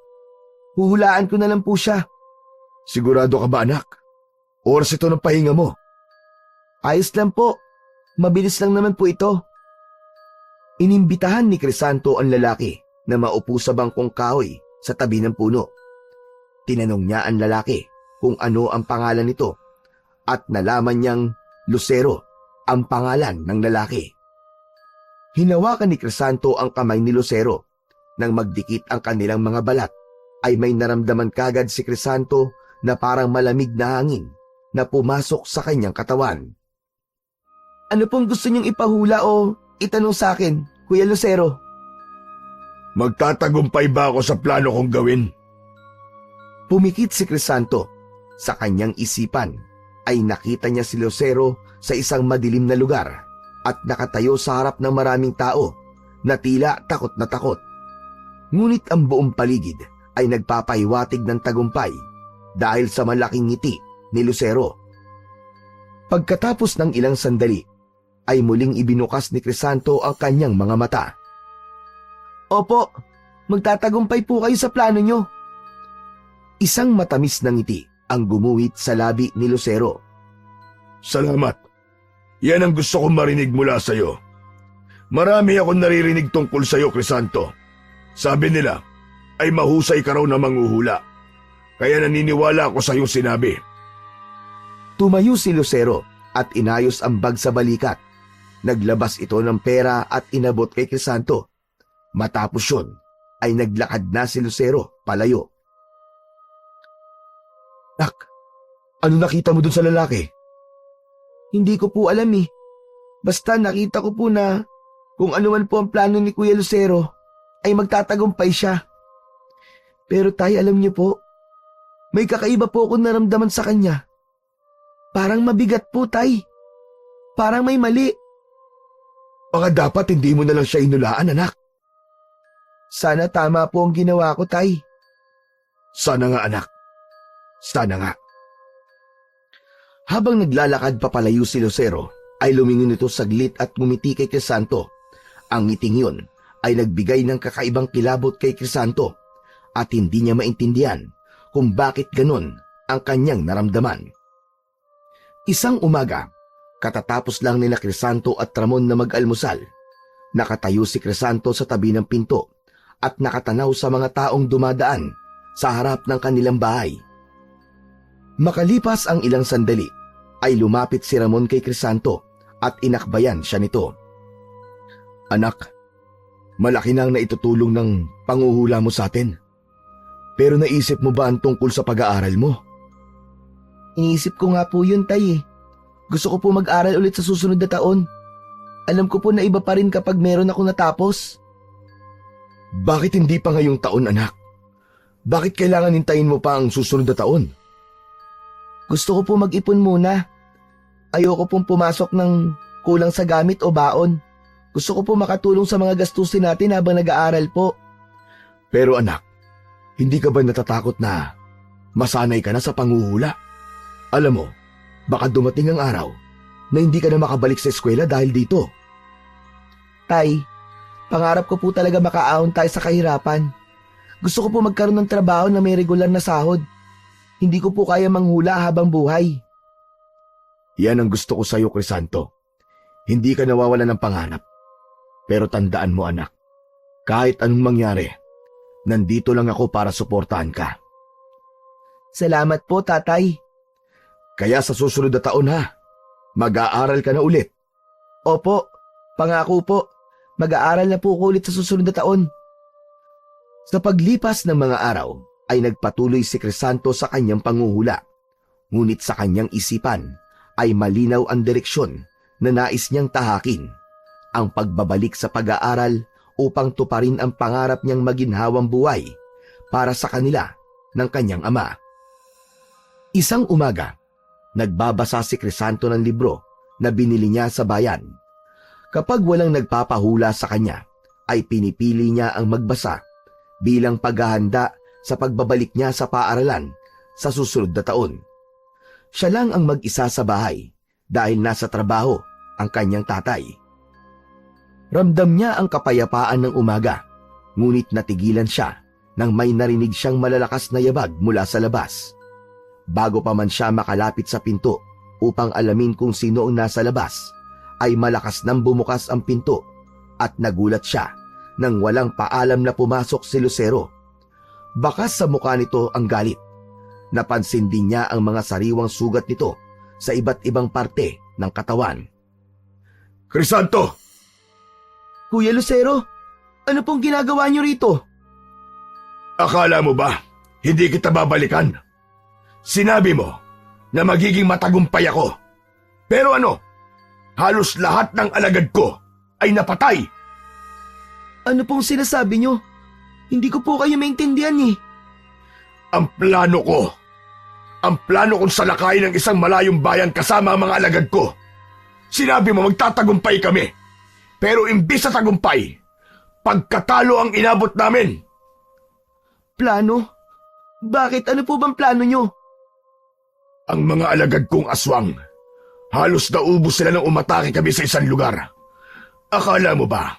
Huhulaan ko na lang po siya. Sigurado ka ba anak? Oras ito ng pahinga mo. Ayos lang po. Mabilis lang naman po ito. Inimbitahan ni Crisanto ang lalaki na maupo sa bangkong kahoy sa tabi ng puno. Tinanong niya ang lalaki kung ano ang pangalan nito at nalaman niyang Lucero ang pangalan ng lalaki. Hinawakan ni Crisanto ang kamay ni Lucero. Nang magdikit ang kanilang mga balat ay may naramdaman kagad si Crisanto na parang malamig na hangin na pumasok sa kanyang katawan. Ano pong gusto niyong ipahula o itanong sa akin, Kuya Lucero? Magtatagumpay ba ako sa plano kong gawin? Pumikit si Crisanto. Sa kanyang isipan ay nakita niya si Lucero sa isang madilim na lugar at nakatayo sa harap ng maraming tao na tila takot na takot. Ngunit ang buong paligid ay nagpapahiwatig ng tagumpay dahil sa malaking ngiti ni Lucero. Pagkatapos ng ilang sandali, ay muling ibinukas ni Crisanto ang kanyang mga mata. Opo, magtatagumpay po kayo sa plano niyo. Isang matamis na ngiti ang gumuhit sa labi ni Lucero. Salamat. Yan ang gusto kong marinig mula sa'yo. Marami akong naririnig tungkol sa'yo, Crisanto. Sabi nila, ay mahusay ka raw na manghuhula. Kaya naniniwala ako sa iyong sinabi. Tumayo si Lucero at inayos ang bag sa balikat. Naglabas ito ng pera at inabot kay Crisanto. Matapos yun, ay naglakad na si Lucero palayo. Nak, ano nakita mo dun sa lalaki? Hindi ko po alam eh. Basta nakita ko po na kung ano man po ang plano ni Kuya Lucero, ay magtatagumpay siya. Pero tay, alam niyo po, may kakaiba po akong naramdaman sa kanya. Parang mabigat po, tay. Parang may mali. Baka dapat hindi mo na lang siya inulaan, anak. Sana tama po ang ginawa ko, Tay. Sana nga, anak. Sana nga. Habang naglalakad papalayo si Lucero, ay lumingon ito saglit at ngumiti kay Crisanto. Ang ngiting yun ay nagbigay ng kakaibang kilabot kay Crisanto at hindi niya maintindihan kung bakit ganun ang kanyang naramdaman. Isang umaga, katatapos lang nila Crisanto at Ramon na mag-almusal, nakatayo si Crisanto sa tabi ng pinto at nakatanaw sa mga taong dumadaan sa harap ng kanilang bahay. Makalipas ang ilang sandali, ay lumapit si Ramon kay Crisanto at inakbayan siya nito. Anak, malaki na ang naitutulong ng panguhula mo sa atin. Pero naisip mo ba ang tungkol sa pag-aaral mo? Iniisip ko nga po yun, Tay. Gusto ko po mag-aral ulit sa susunod na taon. Alam ko po na iba pa rin kapag meron ako natapos. Bakit hindi pa ngayong taon, anak? Bakit kailangan hintayin mo pa ang susunod na taon? Gusto ko po mag-ipon muna. Ayoko pong pumasok ng kulang sa gamit o baon. Gusto ko po makatulong sa mga gastusin natin habang nag-aaral po. Pero anak, hindi ka ba natatakot na masanay ka na sa panguhula? Alam mo, baka dumating ang araw na hindi ka na makabalik sa eskwela dahil dito. Tay, pangarap ko po talaga makaahon tayo sa kahirapan. Gusto ko po magkaroon ng trabaho na may regular na sahod. Hindi ko po kaya manghula habang buhay. Yan ang gusto ko sa iyo, Crisanto. Hindi ka nawawalan ng pangarap. Pero tandaan mo, anak, kahit anong mangyari, nandito lang ako para suportahan ka. Salamat po, Tatay. Kaya sa susunod na taon ha, mag-aaral ka na ulit. Opo, pangako po. Mag-aaral na po ako ulit sa susunod na taon. Sa paglipas ng mga araw, ay nagpatuloy si Crisanto sa kanyang panguhula. Ngunit sa kanyang isipan ay malinaw ang direksyon na nais niyang tahakin, ang pagbabalik sa pag-aaral upang tuparin ang pangarap niyang maginhawang buhay para sa kanila ng kanyang ama. Isang umaga, nagbabasa si Crisanto ng libro na binili niya sa bayan. Kapag walang nagpapahula sa kanya, ay pinipili niya ang magbasa bilang paghahanda sa pagbabalik niya sa paaralan sa susunod na taon. Siya lang ang mag-isa sa bahay dahil nasa trabaho ang kanyang tatay. Ramdam niya ang kapayapaan ng umaga, ngunit natigilan siya nang may narinig siyang malalakas na yabag mula sa labas. Bago pa man siya makalapit sa pinto upang alamin kung sino ang nasa labas, ay malakas nang bumukas ang pinto at nagulat siya nang walang paalam na pumasok si Lucero. Bakas sa mukha nito ang galit. Napansin din niya ang mga sariwang sugat nito sa iba't ibang parte ng katawan. Crisanto! Kuya Lucero, ano pong ginagawa niyo rito? Akala mo ba hindi kita babalikan? Sinabi mo na magiging matagumpay ako. Pero ano? Halos lahat ng alagad ko ay napatay. Ano pong sinasabi niyo? Hindi ko po kayo maintindihan eh. Ang plano kong salakayin ng isang malayong bayan kasama ang mga alagad ko. Sinabi mo magtatagumpay kami. Pero imbis sa tagumpay, pagkatalo ang inabot namin. Plano? Bakit? Ano po bang plano niyo? Ang mga alagad kong aswang, halos naubos sila nang umatake kami sa isang lugar. Akala mo ba,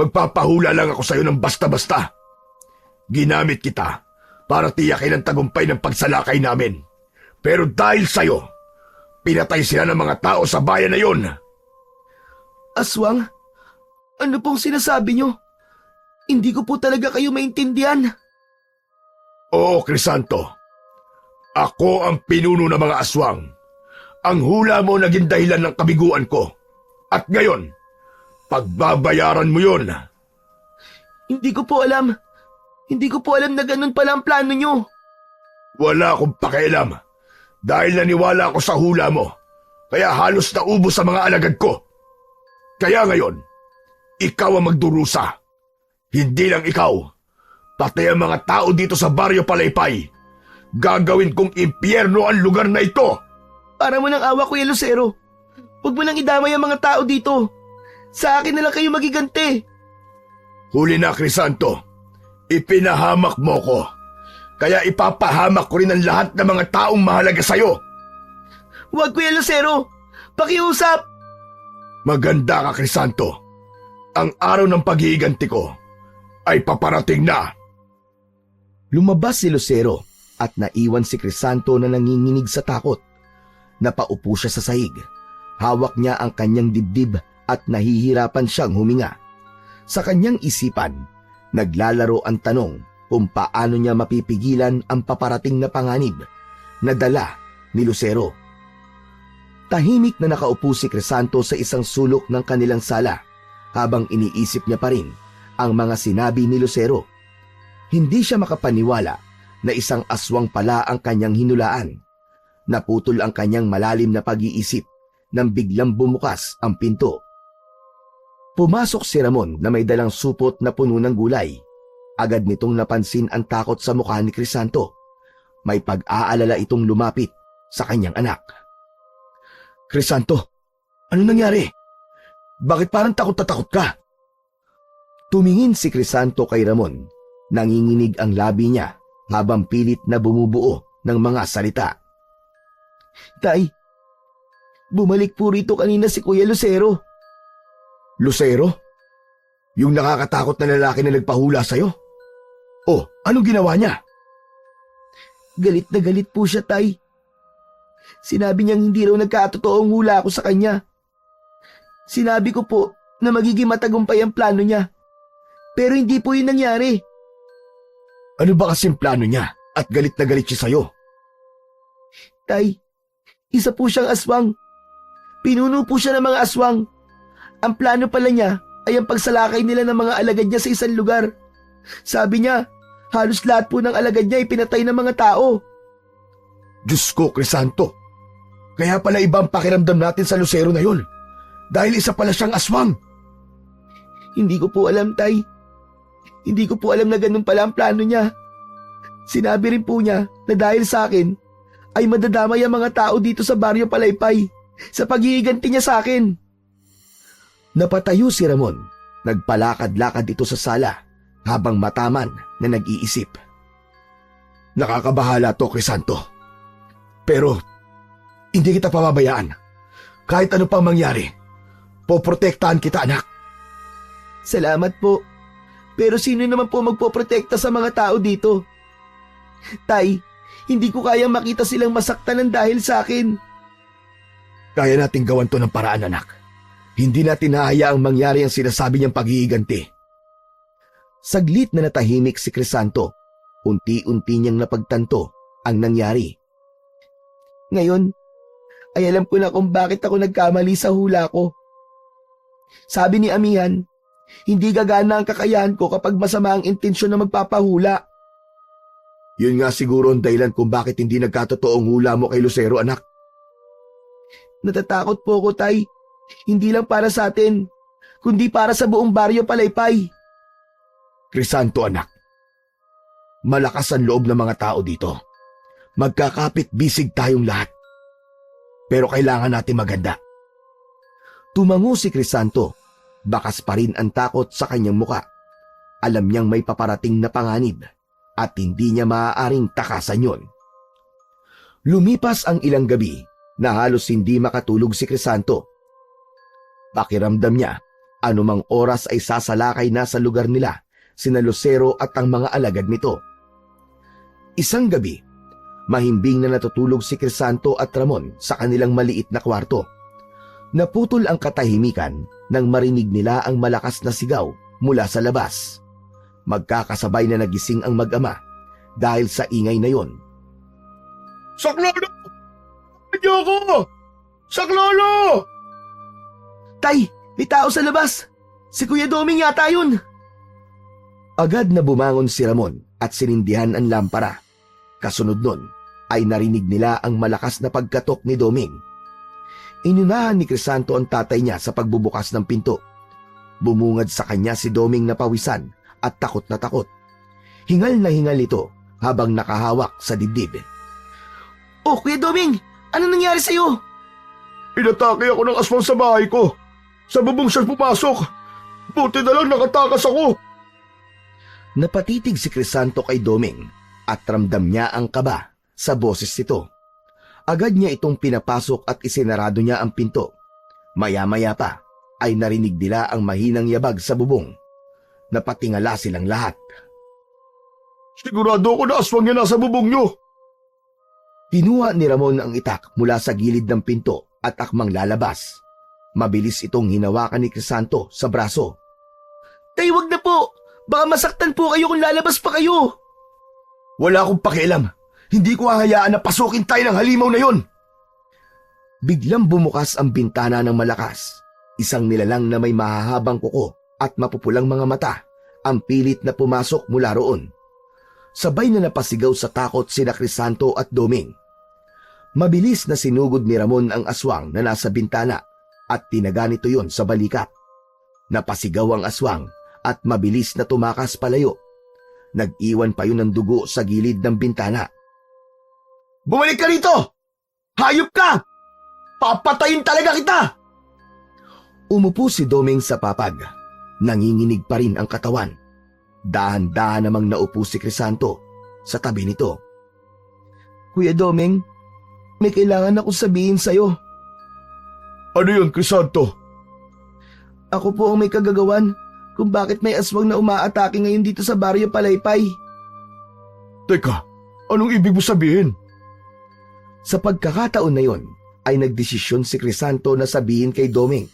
magpapahula lang ako sa iyo ng basta-basta? Ginamit kita para tiyakin ang tagumpay ng pagsalakay namin. Pero dahil sa'yo, pinatay sila ng mga tao sa bayan na yon. Aswang? Ano pong sinasabi niyo? Hindi ko po talaga kayo maintindihan. Oo, Crisanto. Ako ang pinuno ng mga aswang. Ang hula mo naging dahilan ng kabiguan ko. At ngayon, pagbabayaran mo yon. Hindi ko po alam. Hindi ko po alam na ganun pala ang plano niyo. Wala akong pakialam. Dahil naniwala ako sa hula mo. Kaya halos naubos sa mga alagad ko. Kaya ngayon, ikaw ang magdurusa. Hindi lang ikaw. Pati ang mga tao dito sa Baryo Palaypay. Gagawin kong impyerno ang lugar na ito. Para mo ng awa, Kuya Lucero. Huwag mo lang idamay ang mga tao dito. Sa akin na lang kayo magiganti. Huli na, Crisanto. Ipinahamak mo ko. Kaya ipapahamak ko rin ang lahat ng mga taong mahalaga sa'yo. Huwag, Kuya Lucero. Pakiusap. Maganda ka, Crisanto. Ang araw ng pag-iiganti ko ay paparating na. Lumabas si Lucero at naiwan si Crisanto na nanginginig sa takot. Napaupo siya sa sahig. Hawak niya ang kanyang dibdib at nahihirapan siyang huminga. Sa kanyang isipan, naglalaro ang tanong kung paano niya mapipigilan ang paparating na panganib na dala ni Lucero. Tahimik na nakaupo si Crisanto sa isang sulok ng kanilang sala habang iniisip niya pa rin ang mga sinabi ni Lucero. Hindi siya makapaniwala na isang aswang pala ang kanyang hinulaan. Naputol ang kanyang malalim na pag-iisip nang biglang bumukas ang pinto. Pumasok si Ramon na may dalang supot na puno ng gulay. Agad nitong napansin ang takot sa mukha ni Crisanto. May pag-aalala itong lumapit sa kanyang anak. Crisanto, ano nangyari? Bakit parang takot na takot ka? Tumingin si Crisanto kay Ramon. Nanginginig ang labi niya habang pilit na bumubuo ng mga salita. Tay, bumalik po rito kanina si Kuya Lucero. Lucero? Yung nakakatakot na lalaki na nagpahula sa'yo? Oh, anong ginawa niya? Galit na galit po siya, Tay. Sinabi niyang hindi raw nagkatotoong hula ako sa kanya. Sinabi ko po na magiging matagumpay ang plano niya. Pero hindi po yun nangyari. Ano ba kasing plano niya at galit na galit siya sa'yo? Tay, isa po siyang aswang. Pinuno po siya ng mga aswang. Ang plano pala niya ay ang pagsalakay nila ng mga alagad niya sa isang lugar. Sabi niya, halos lahat po ng alagad niya ay pinatay ng mga tao. Diyos ko, Crisanto. Kaya pala iba ang pakiramdam natin sa Lucero na yun. Dahil isa pala siyang aswang. Hindi ko po alam, Tay. Hindi ko po alam na ganun pala ang plano niya. Sinabi rin po niya na dahil sa akin, ay madadamay ang mga tao dito sa Baryo Palaypay sa paghihiganti niya sa akin. Napatayo si Ramon. Nagpalakad-lakad ito sa sala habang mataman na nag-iisip. Nakakabahala to, Crisanto. Pero, hindi kita pababayaan. Kahit ano pang mangyari, poprotektahan kita, anak. Salamat po. Pero sino naman po magpoprotekta sa mga tao dito? Tay, hindi ko kayang makita silang masaktan ng dahil sa akin. Kaya nating gawan to ng paraan, anak. Hindi natin hahayaang mangyari ang sinasabi niyang paghihiganti. Saglit na natahimik si Crisanto. Unti-unti niyang napagtanto ang nangyari. Ngayon, ay alam ko na kung bakit ako nagkamali sa hula ko. Sabi ni Amihan, hindi gagana ang kakayahan ko kapag masama ang intensyon na magpapahula. Yun nga siguro ang dahilan kung bakit hindi nagkatotoong hula mo kay Lucero, anak. Natatakot po ko, Tay. Hindi lang para sa atin, kundi para sa buong Baryo Palaypay. Crisanto, anak. Malakas ang loob ng mga tao dito. Magkakapit-bisig tayong lahat. Pero kailangan natin maganda. Tumango si Crisanto. Bakas pa rin ang takot sa kanyang muka. Alam niyang may paparating na panganib at hindi niya maaaring takasan yon. Lumipas ang ilang gabi na halos hindi makatulog si Crisanto. Pakiramdam niya, anumang oras ay sasalakay na sa lugar nila sina Lucero at ang mga alagad nito. Isang gabi, mahimbing na natutulog si Crisanto at Ramon sa kanilang maliit na kwarto. Naputol ang katahimikan nang marinig nila ang malakas na sigaw mula sa labas. Magkakasabay na nagising ang mag-ama dahil sa ingay na yon. Saklolo! Medyo ako! Saklolo! Tay, may tao sa labas. Si Kuya Doming yata yun. Agad na bumangon si Ramon at sinindihan ang lampara. Kasunod nun ay narinig nila ang malakas na pagkatok ni Doming. Inunahan ni Crisanto ang tatay niya sa pagbubukas ng pinto. Bumungad sa kanya si Doming na pawisan at takot na takot. Hingal na hingal ito habang nakahawak sa dibdib. Oh, Kuya Doming, ano nangyari sa'yo? Inatake ako ng aswang sa bahay ko. Sa bubong siya pumasok. Buti na lang nakatakas ako. Napatitig si Crisanto kay Doming at ramdam niya ang kaba sa boses nito. Agad niya itong pinapasok at isinarado niya ang pinto. Maya-maya pa ay narinig nila ang mahinang yabag sa bubong. Napatingala silang lahat. Sigurado ako na aswang niya nasa bubong niyo. Kinuha ni Ramon ang itak mula sa gilid ng pinto at akmang lalabas. Mabilis itong hinawakan ni Crisanto sa braso. Tay, wag na po! Baka masaktan po kayo kung lalabas pa kayo! Wala akong pakialam. Hindi ko hahayaan na pasukin tayo ng halimaw na yon. Biglang bumukas ang bintana ng malakas. Isang nilalang na may mahahabang kuko at mapupulang mga mata ang pilit na pumasok mula roon. Sabay na napasigaw sa takot sina Crisanto at Doming. Mabilis na sinugod ni Ramon ang aswang na nasa bintana at tinaga nito yon sa balikat. Napasigaw ang aswang at mabilis na tumakas palayo. Nag-iwan pa yun ng dugo sa gilid ng bintana. Bumalik ka rito! Hayop ka! Papatayin talaga kita! Umupo si Doming sa papag. Nanginginig pa rin ang katawan. Dahan-dahan namang naupo si Crisanto sa tabi nito. Kuya Doming, may kailangan akong sabihin sa'yo. Ano yun, Crisanto? Ako po ang may kagagawan kung bakit may aswang na umaatake ngayon dito sa Baryo Palaypay. Teka, anong ibig mo sabihin? Sa pagkakataon na yon, ay nagdesisyon si Crisanto na sabihin kay Doming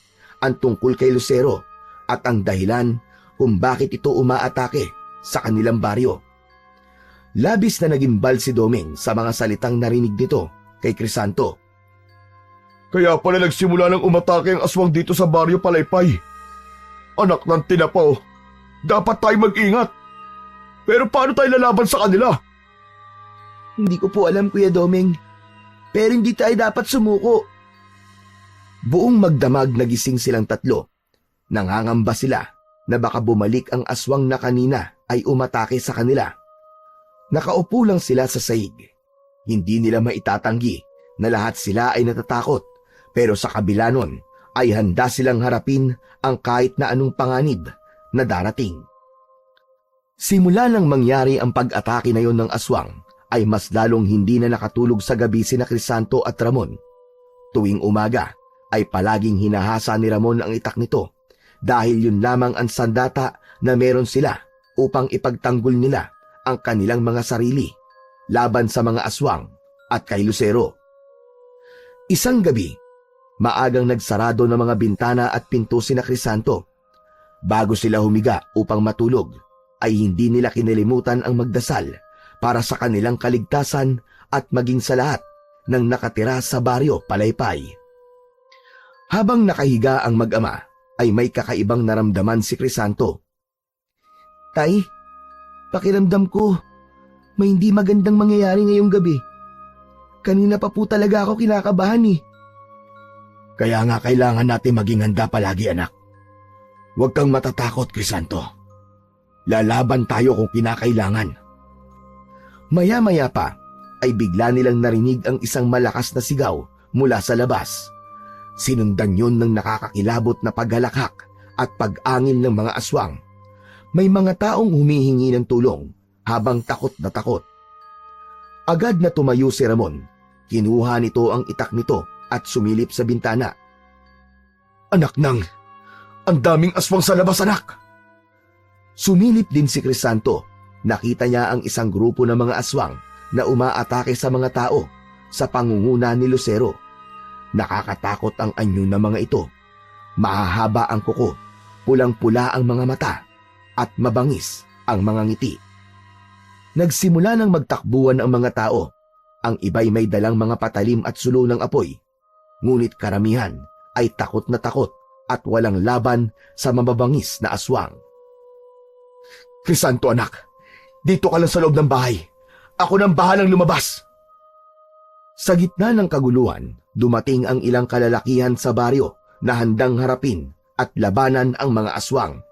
ang tungkol kay Lucero at ang dahilan kung bakit ito umaatake sa kanilang baryo. Labis na nagimbal si Doming sa mga salitang narinig nito kay Crisanto. Kaya pala nagsimula ng umatake ang aswang dito sa Baryo Palaypay. Anak ng tinapaw, dapat tayo mag-ingat. Pero paano tayo lalaban sa kanila? Hindi ko po alam, Kuya Doming. Pero hindi tayo dapat sumuko. Buong magdamag nagising silang tatlo. Nangangamba sila na baka bumalik ang aswang na kanina ay umatake sa kanila. Nakaupo lang sila sa saig. Hindi nila maitatanggi na lahat sila ay natatakot, pero sa kabila nun ay handa silang harapin ang kahit na anong panganib na darating. Simula nang mangyari ang pag-atake na yon ng aswang, ay mas lalong hindi na nakatulog sa gabi sina Crisanto at Ramon. Tuwing umaga ay palaging hinahasa ni Ramon ang itak nito dahil yun lamang ang sandata na meron sila upang ipagtanggol nila ang kanilang mga sarili laban sa mga aswang at kay Lucero. Isang gabi, maagang nagsarado ng mga bintana at pinto sina Crisanto. Bago sila humiga upang matulog, ay hindi nila kinalimutan ang magdasal para sa kanilang kaligtasan at maging sa lahat ng nakatira sa Baryo Palaypay. Habang nakahiga ang mag-ama, ay may kakaibang naramdaman si Crisanto. Tay, pakiramdam ko, may hindi magandang mangyayari ngayong gabi. Kanina pa po talaga ako kinakabahan eh. Kaya nga kailangan natin maging handa palagi, anak. Huwag kang matatakot, Crisanto. Lalaban tayo kung kinakailangan. Maya-maya pa ay bigla nilang narinig ang isang malakas na sigaw mula sa labas. Sinundan yun ng nakakakilabot na paghalakhak at pag-angil ng mga aswang. May mga taong humihingi ng tulong habang takot na takot. Agad na tumayo si Ramon. Kinuha nito ang itak nito at sumilip sa bintana. Anak nang, ang daming aswang sa labas, anak! Sumilip din si Crisanto. Nakita niya ang isang grupo ng mga aswang na umaatake sa mga tao sa pangunguna ni Lucero. Nakakatakot ang anyo ng mga ito. Mahahaba ang kuko, pulang-pula ang mga mata, at mabangis ang mga ngiti. Nagsimula ng magtakbuhan ang mga tao. Ang iba'y may dalang mga patalim at sulo ng apoy. Ngunit karamihan ay takot na takot at walang laban sa mababangis na aswang. Crisanto, anak, dito ka lang sa loob ng bahay. Ako nang bahalang lumabas. Sa gitna ng kaguluhan, dumating ang ilang kalalakihan sa baryo na handang harapin at labanan ang mga aswang.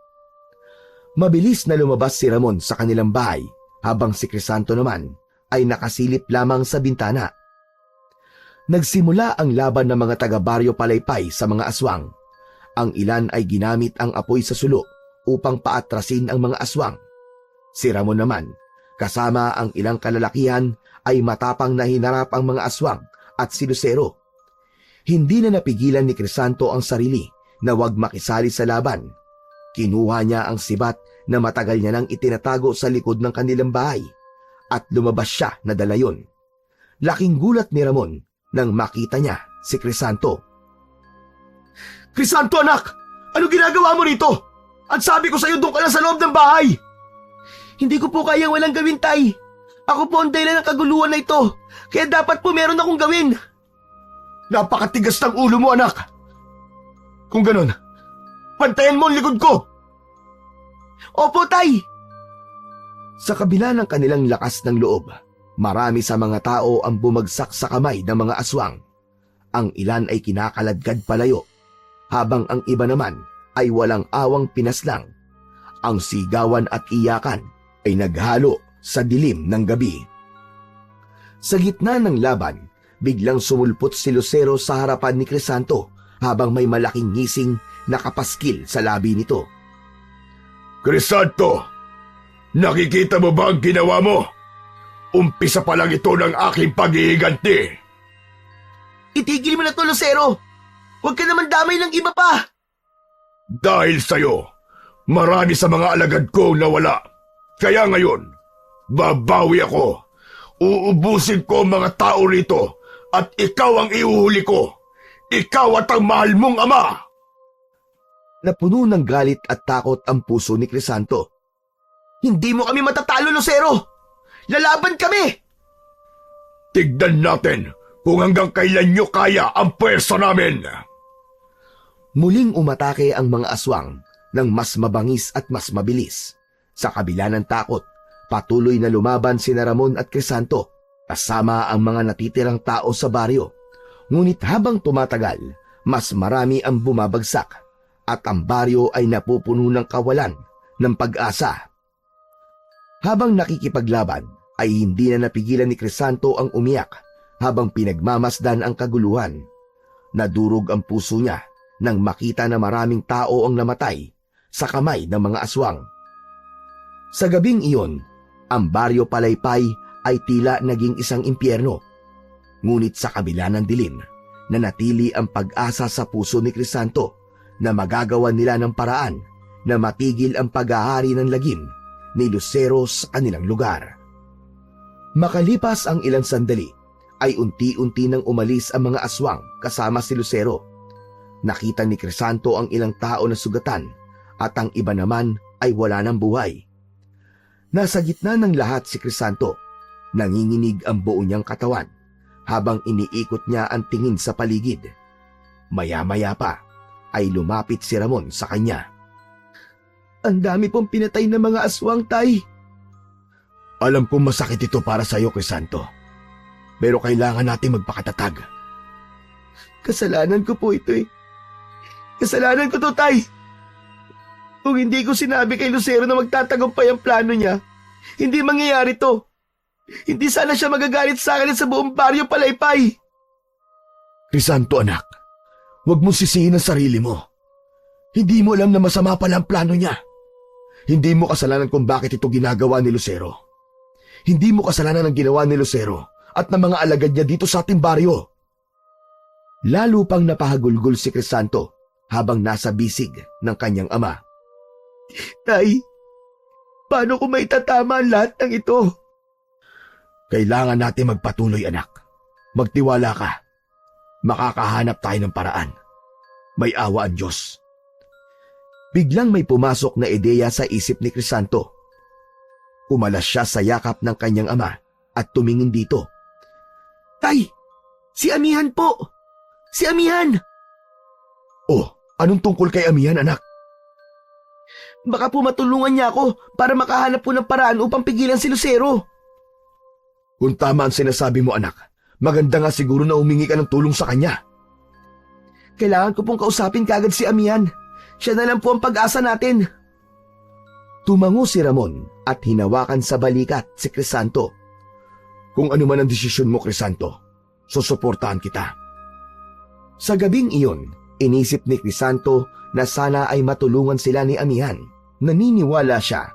Mabilis na lumabas si Ramon sa kanilang bahay habang si Crisanto naman ay nakasilip lamang sa bintana. Nagsimula ang laban ng mga taga-baryo Palaypay sa mga aswang. Ang ilan ay ginamit ang apoy sa sulo upang paatrasin ang mga aswang. Si Ramon naman, kasama ang ilang kalalakihan, ay matapang na hinarap ang mga aswang at si Lucero. Hindi na napigilan ni Crisanto ang sarili na huwag makisali sa laban. Kinuha niya ang sibat na matagal niya nang itinatago sa likod ng kanilang bahay at lumabas siya na dala yun. Laking gulat ni Ramon nang makita niya si Crisanto. Crisanto, anak! Ano ginagawa mo rito? At sabi ko sa'yo, doon ka na sa loob ng bahay! Hindi ko po kayang walang gawin, Tay. Ako po ang dahilan ng kaguluhan na ito. Kaya dapat po meron akong gawin. Napakatigas ng ulo mo, anak! Kung ganun, pantayan mo ang likod ko! Opo, Tay. Sa kabila ng kanilang lakas ng loob, marami sa mga tao ang bumagsak sa kamay ng mga aswang. Ang ilan ay kinakaladkad palayo, habang ang iba naman ay walang awang pinaslang. Ang sigawan at iyakan ay naghalo sa dilim ng gabi. Sa gitna ng laban, biglang sumulpot si Lucero sa harapan ni Crisanto habang may malaking ngising na kapaskil sa labi nito. Crisanto, nakikita mo ba ang ginawa mo? Umpisa pa lang ito ng aking paghihiganti. Itigil mo na to, Lucero. Huwag ka naman damay ng iba pa. Dahil sa'yo, marami sa mga alagad ko nawala. Kaya ngayon, babawi ako. Uubusin ko ang mga tao rito at ikaw ang iuhuli ko. Ikaw at ang mahal mong ama. Napuno ng galit at takot ang puso ni Crisanto. Hindi mo kami matatalo, Lucero. Lalaban kami. Tignan natin kung hanggang kailan nyo kaya ang pwersa namin. Muling umatake ang mga aswang ng mas mabangis at mas mabilis. Sa kabila ng takot, patuloy na lumaban sina Ramon at Crisanto kasama ang mga natitirang tao sa baryo. Ngunit habang tumatagal, mas marami ang bumabagsak at ang baryo ay napupuno ng kawalan ng pag-asa. Habang nakikipaglaban, ay hindi na napigilan ni Crisanto ang umiyak habang pinagmamasdan ang kaguluhan. Nadurog ang puso niya nang makita na maraming tao ang namatay sa kamay ng mga aswang. Sa gabing iyon, ang baryo Palaypay ay tila naging isang impyerno. Ngunit sa kabila ng dilim, nanatili ang pag-asa sa puso ni Crisanto na magagawa nila ng paraan na matigil ang paghahari ng lagim ni Lucero sa kanilang lugar. Makalipas ang ilang sandali, ay unti-unti nang umalis ang mga aswang kasama si Lucero. Nakita ni Crisanto ang ilang tao na sugatan at ang iba naman ay wala ng buhay. Nasa gitna ng lahat si Crisanto, nanginginig ang buo niyang katawan habang iniikot niya ang tingin sa paligid. Maya-maya pa ay lumapit si Ramon sa kanya. Ang dami pong pinatay ng mga aswang, Tay. Alam kong masakit ito para sa iyo, Crisanto. Pero kailangan natin magpakatatag. Kasalanan ko po ito eh. Kasalanan ko to, Tay. Kung hindi ko sinabi kay Lucero na magtatagumpay ang plano niya, hindi mangyayari to. Hindi sana siya magagalit sa akin sa buong baryo Palaypay. Crisanto, anak, huwag mong sisihin ang sarili mo. Hindi mo alam na masama pala ang plano niya. Hindi mo kasalanan kung bakit ito ginagawa ni Lucero. Hindi mo kasalanan ang ginawa ni Lucero at ng mga alagad niya dito sa ating baryo. Lalo pang napahagulgol si Crisanto habang nasa bisig ng kanyang ama. Tay, paano ko maitatama ang lahat ng ito? Kailangan natin magpatuloy, anak. Magtiwala ka. Makakahanap tayo ng paraan. May awa ang Diyos. Biglang may pumasok na ideya sa isip ni Crisanto. Umalas siya sa yakap ng kanyang ama at tumingin dito. Tay, si Amihan po! Si Amihan! Oh, anong tungkol kay Amihan, anak? Baka po matulungan niya ako para makahanap po ng paraan upang pigilan si Lucero. Kung tama ang sinasabi mo, anak, maganda nga siguro na humingi ka ng tulong sa kanya. Kailangan ko pong kausapin kagad si Amihan. Siya na lang po ang pag-asa natin. Tumango si Ramon at hinawakan sa balikat si Crisanto. Kung ano man ang desisyon mo, Crisanto, susuportahan kita. Sa gabing iyon, inisip ni Crisanto na sana ay matulungan sila ni Amihan. Naniniwala siya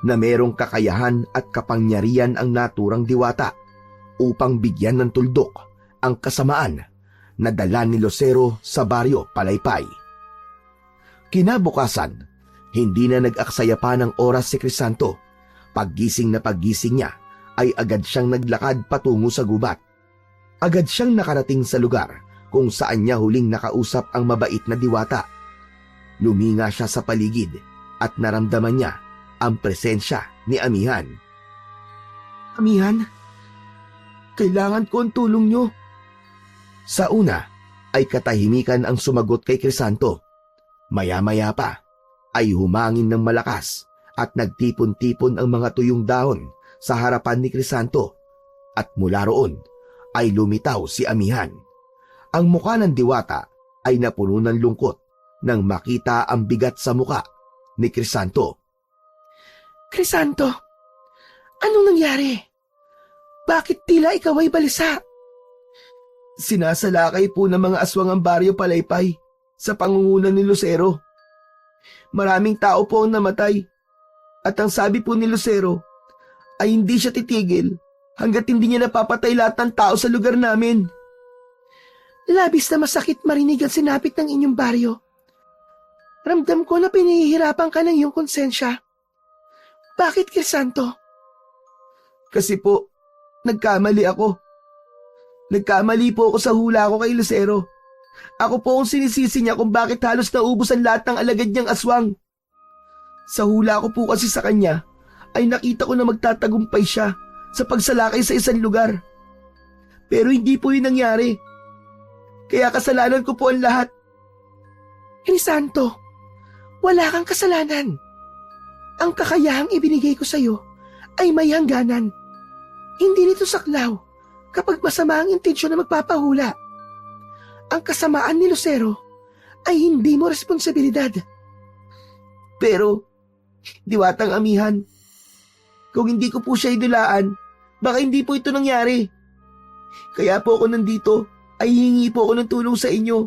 na merong kakayahan at kapangyarihan ang naturang diwata upang bigyan ng tuldok ang kasamaan na dala ni Lucero sa baryo Palaypay. Kinabukasan, hindi na nag-aksaya pa ng oras si Crisanto. Paggising na paggising niya ay agad siyang naglakad patungo sa gubat. Agad siyang nakarating sa lugar kung saan niya huling nakausap ang mabait na diwata. Luminga siya sa paligid at naramdaman niya ang presensya ni Amihan. Amihan, kailangan ko ang tulong nyo. Sa una ay katahimikan ang sumagot kay Crisanto. Maya-maya pa ay humangin ng malakas at nagtipon-tipon ang mga tuyong dahon sa harapan ni Crisanto at mula roon ay lumitaw si Amihan. Ang mukha ng diwata ay napuno ng lungkot nang makita ang bigat sa muka ni Crisanto. Crisanto, anong nangyari? Bakit tila ikaw ay balisa? Sinasalakay po ng mga aswang ang baryo Palaypay sa pangunguna ni Lucero. Maraming tao po ang namatay at ang sabi po ni Lucero ay hindi siya titigil hanggat hindi niya napapatay lahat ng tao sa lugar namin. Labis na masakit marinig ang sinapit ng inyong baryo. Ramdam ko na pinahihirapan ka ng iyong konsensya. Bakit, Crisanto? Kasi po, nagkamali ako. Nagkamali po ako sa hula ko kay Lucero. Ako po ang sinisisi niya kung bakit halos naubos ang lahat ng alagad niyang aswang. Sa hula ko po kasi sa kanya, ay nakita ko na magtatagumpay siya sa pagsalakay sa isang lugar. Pero hindi po yun nangyari. Kaya kasalanan ko po ang lahat. Crisanto, wala kang kasalanan. Ang kakayahang ibinigay ko sa iyo ay may hangganan. Hindi nito saklaw kapag masama ang intensyon na magpapahula. Ang kasamaan ni Lucero ay hindi mo responsibilidad. Pero, diwatang Amihan, kung hindi ko po siya idulaan, baka hindi po ito nangyari. Kaya po ako nandito ay hihingi po ako ng tulong sa inyo.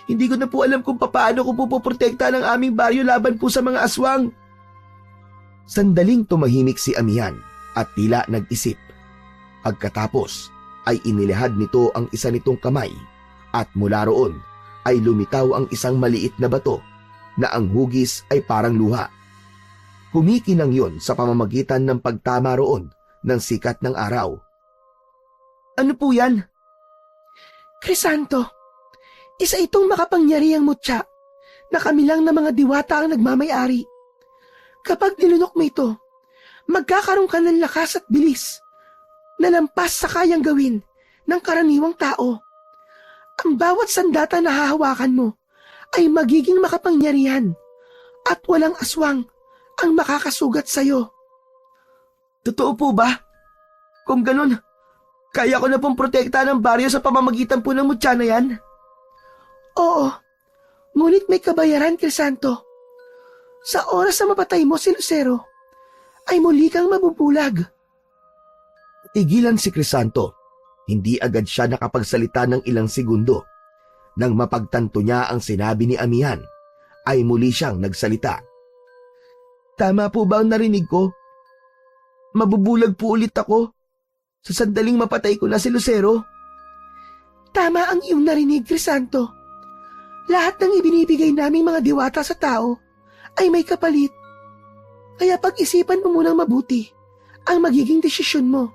Hindi ko na po alam kung paano ko po poprotekta ng aming baryo laban po sa mga aswang. Sandaling tumahimik si Amihan at tila nag-isip. Pagkatapos ay inilihad nito ang isa nitong kamay at mula roon ay lumitaw ang isang maliit na bato na ang hugis ay parang luha. Kumikinang yon sa pamamagitan ng pagtama roon ng sikat ng araw. Ano po yan? Crisanto, isa itong makapangyarihang mutya na kami lang na mga diwata ang nagmamayari. Kapag nilunok mo ito, magkakaroon ka ng lakas at bilis na lampas sa kayang gawin ng karaniwang tao. Ang bawat sandata na hahawakan mo ay magiging makapangyarihan at walang aswang ang makakasugat sa'yo. Totoo po ba? Kung ganun, kaya ko na pong protekta ng baryo sa pamamagitan po ng mutya na yan? Oo, ngunit may kabayaran, Crisanto. Sa oras na mapatay mo si Lucero, ay muli kang mabubulag. Tigilan si Crisanto. Hindi agad siya nakapagsalita ng ilang segundo. Nang mapagtanto niya ang sinabi ni Amihan, ay muli siyang nagsalita. Tama po ba ang narinig ko? Mabubulag po ulit ako sa sandaling mapatay ko na si Lucero? Tama ang iyong narinig, Crisanto. Lahat ng ibinibigay naming mga diwata sa tao ay may kapalit. Kaya pag-isipan mo munang mabuti ang magiging desisyon mo.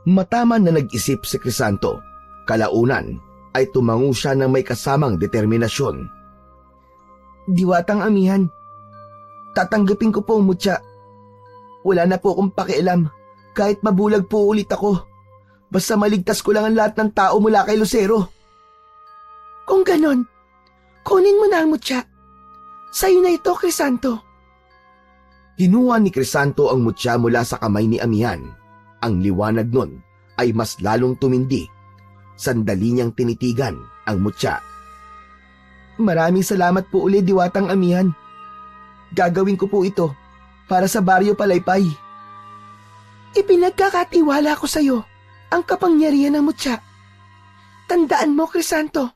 Mataman na nag-isip si Crisanto. Kalaunan ay tumango siya ng may kasamang determinasyon. Diwatang Amihan, tatanggapin ko po ang mutya. Wala na po akong pakialam kahit mabulag po ulit ako. Basta maligtas ko lang ang lahat ng tao mula kay Lucero. Kung ganon, kunin mo na ang mutya. Sa'yo na ito, Crisanto. Kinuha ni Crisanto ang mutya mula sa kamay ni Amihan. Ang liwanag nun ay mas lalong tumindi. Sandali niyang tinitigan ang mutya. Maraming salamat po ulit, Diwatang Amihan. Gagawin ko po ito para sa baryo Palaypay. Ipinagkakatiwala ko sa iyo ang kapangyarihan ng mutya. Tandaan mo, Crisanto,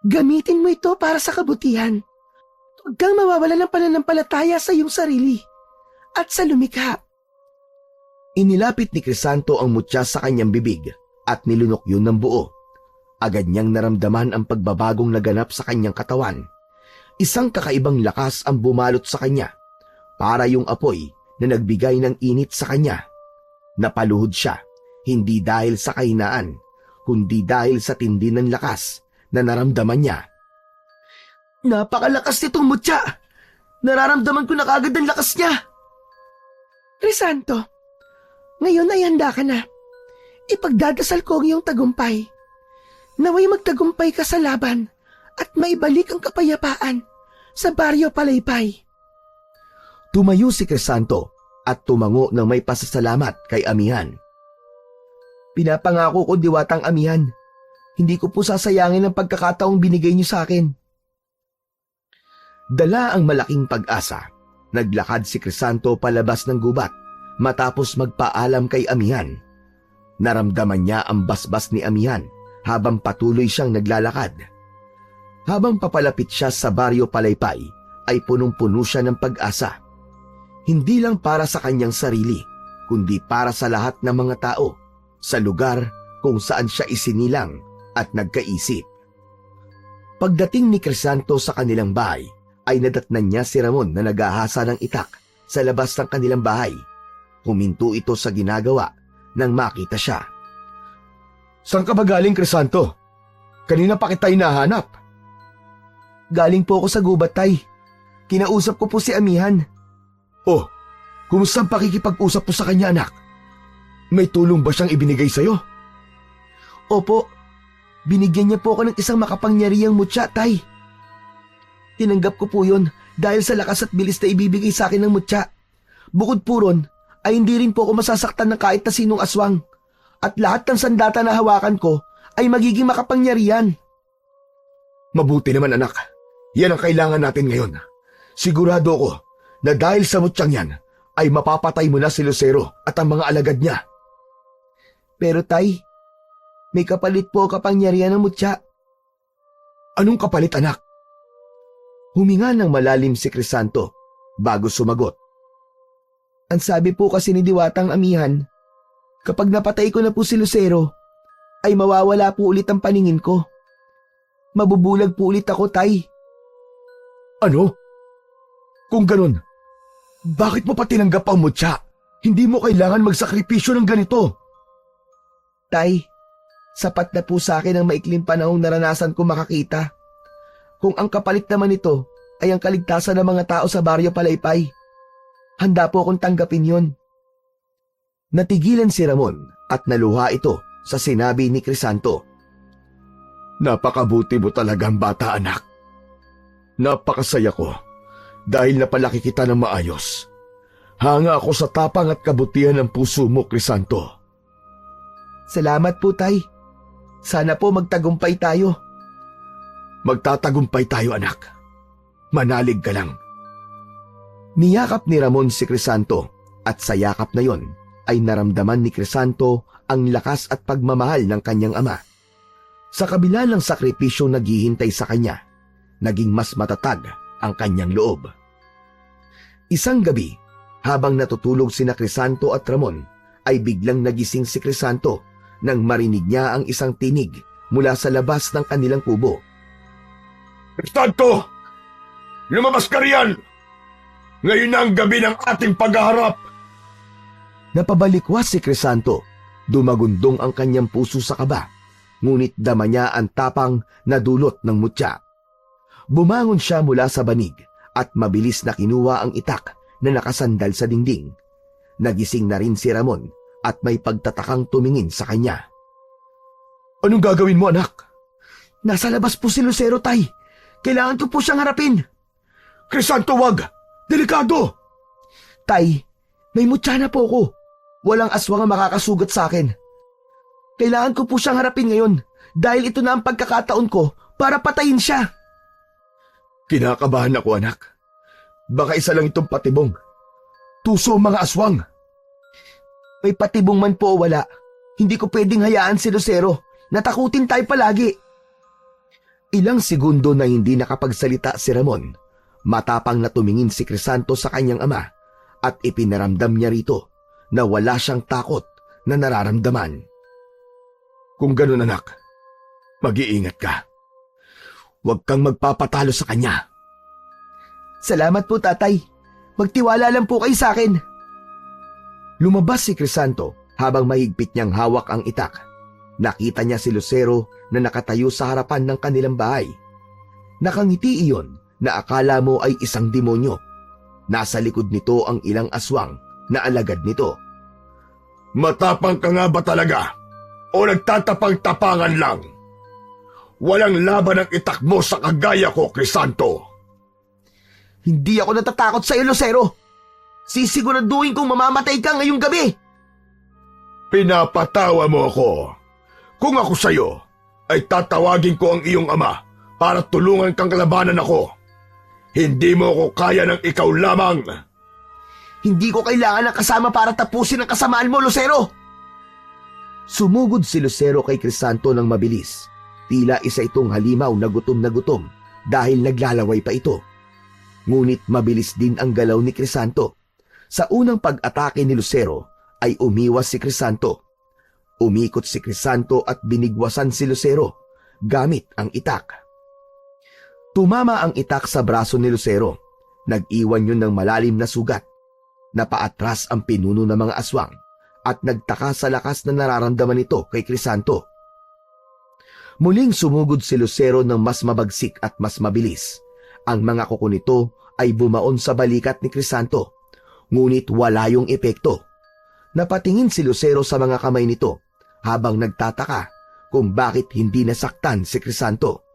gamitin mo ito para sa kabutihan. Huwag kang mawawala ng pananampalataya sa iyong sarili at sa lumikha. Inilapit ni Crisanto ang mutya sa kanyang bibig at nilunok yun ng buo. Agad niyang naramdaman ang pagbabagong naganap sa kanyang katawan. Isang kakaibang lakas ang bumalot sa kanya, para yung apoy na nagbigay ng init sa kanya. Napaluhod siya, hindi dahil sa kahinaan, kundi dahil sa tindi ng lakas na naramdaman niya. Napakalakas nitong mutya! Nararamdaman ko na kagad ang lakas niya! Crisanto, ngayon ay handa ka na. Ipagdadasal ko ang iyong tagumpay. Naway magtagumpay ka sa laban at maibalik ang kapayapaan sa Baryo Palaypay. Tumayo si Crisanto at tumango ng may pasasalamat kay Amihan. Pinapangako ko, diwatang Amihan, hindi ko po sasayangin ang pagkakataong binigay niyo sa akin. Dala ang malaking pag-asa. Naglakad si Crisanto palabas ng gubat matapos magpaalam kay Amihan. Naramdaman niya ang basbas ni Amihan habang patuloy siyang naglalakad. Habang papalapit siya sa Baryo Palaypay, ay punong-puno siya ng pag-asa. Hindi lang para sa kanyang sarili, kundi para sa lahat ng mga tao sa lugar kung saan siya isinilang at nagkaisip. Pagdating ni Crisanto sa kanilang bahay, ay nadatnan niya si Ramon na naghahasa ng itak sa labas ng kanilang bahay. Huminto ito sa ginagawa nang makita siya. Saan ka ba galing, Crisanto? Kanina pa kita hinahanap. Galing po ako sa gubat, Tay. Kinausap ko po si Amihan. Oh, kumusta ang pakikipag-usap mo sa kanya, anak? May tulong ba siyang ibinigay sa'yo? Opo, binigyan niya po ako ng isang makapangyarihang mutya, Tay. Tinanggap ko po yun dahil sa lakas at bilis na ibibigay sa akin ng mutya. Bukod po ron, ay hindi rin po ako masasaktan ng kahit na sinong aswang. At lahat ng sandata na hawakan ko ay magiging makapangyarihan. Mabuti naman, anak. Yan ang kailangan natin ngayon. Sigurado ko na dahil sa mutyang yan, ay mapapatay mo na si Lucero at ang mga alagad niya. Pero Tay, may kapalit po kapangyarihan ng mutya. Anong kapalit, anak? Huminga ng malalim si Crisanto bago sumagot. Ang sabi po kasi ni Diwatang Amihan, kapag napatay ko na po si Lucero, ay mawawala po ulit ang paningin ko. Mabubulag po ulit ako, Tay. Ano? Kung ganun, bakit mo pa tinanggap ang mutya? Hindi mo kailangan magsakripisyo ng ganito. Tay, sapat na po sa akin ang maikling panahong naranasan ko makakita. Kung ang kapalit naman ito ay ang kaligtasan ng mga tao sa Baryo Palaypay, handa po akong tanggapin yon. Natigilan si Ramon at naluha ito sa sinabi ni Crisanto. Napakabuti mo talagang bata, anak. Napakasaya ko dahil napalaki kita ng maayos. Hanga ako sa tapang at kabutihan ng puso mo, Crisanto. Salamat po, Tay. Sana po magtagumpay tayo. Magtatagumpay tayo, anak. Manalig ka lang. Niyakap ni Ramon si Crisanto at sa yakap na yon ay naramdaman ni Crisanto ang lakas at pagmamahal ng kanyang ama. Sa kabila ng sakripisyong naghihintay sa kanya, naging mas matatag ang kanyang loob. Isang gabi, habang natutulog sina Crisanto at Ramon, ay biglang nagising si Crisanto nang marinig niya ang isang tinig mula sa labas ng kanilang kubo. Crisanto! Lumabas ka riyan! Ngayon na ang gabi ng ating paghaharap! Napabalikwas si Crisanto. Dumagundong ang kanyang puso sa kaba, ngunit dama niya ang tapang na dulot ng mutya. Bumangon siya mula sa banig at mabilis na kinuha ang itak na nakasandal sa dingding. Nagising na rin si Ramon at may pagtatakang tumingin sa kanya. Anong gagawin mo, anak? Nasa labas po si Lucero, Tay. Kailangan ko po siyang harapin. Crisanto, wag! Delikado! Tay, may mutya na po ako. Walang aswang ang makakasugat sa akin. Kailangan ko po siyang harapin ngayon dahil ito na ang pagkakataon ko para patayin siya. Kinakabahan ako, anak. Baka isa lang itong patibong. Tuso ang mga aswang. May patibong man po o wala, Hindi ko pwedeng hayaan si Lucero. Natakutin tayo palagi. Ilang segundo na hindi nakapagsalita si Ramon. Matapang na tumingin si Crisanto sa kanyang ama at ipinaramdam niya rito na wala siyang takot na nararamdaman. Kung ganun anak, mag-iingat ka. Huwag kang magpapatalo sa kanya. Salamat po, tatay. Magtiwala lang po kayo sa akin. Lumabas si Crisanto habang mahigpit niyang hawak ang itak. Nakita niya si Lucero na nakatayo sa harapan ng kanilang bahay. Nakangiti iyon na akala mo ay isang demonyo. Nasa likod nito ang ilang aswang na alagad nito. Matapang ka nga ba talaga? O nagtatapang-tapangan lang? Walang laban ang itak mo sa kagaya ko, Crisanto. Hindi ako natatakot sa iyo, Lucero. Sisiguraduhin kong mamamatay ka ngayong gabi. Pinapatawa mo ako. Kung ako sa'yo, ay tatawagin ko ang iyong ama para tulungan kang kalabanan ako. Hindi mo ako kaya ng ikaw lamang. Hindi ko kailangan ng kasama para tapusin ang kasamaan mo, Lucero. Sumugod si Lucero kay Crisanto ng mabilis. Tila isa itong halimaw na gutom dahil naglalaway pa ito. Ngunit mabilis din ang galaw ni Crisanto. Sa unang pag-atake ni Lucero ay umiwas si Crisanto. Umikot si Crisanto at binigwasan si Lucero gamit ang itak. Tumama ang itak sa braso ni Lucero. Nag-iwan yun ng malalim na sugat. Napaatras ang pinuno ng mga aswang at nagtaka sa lakas na nararamdaman nito kay Crisanto. Muling sumugod si Lucero ng mas mabagsik at mas mabilis. Ang mga kuko nito ay bumaon sa balikat ni Crisanto, ngunit wala yung epekto. Napatingin si Lucero sa mga kamay nito habang nagtataka kung bakit hindi nasaktan si Crisanto.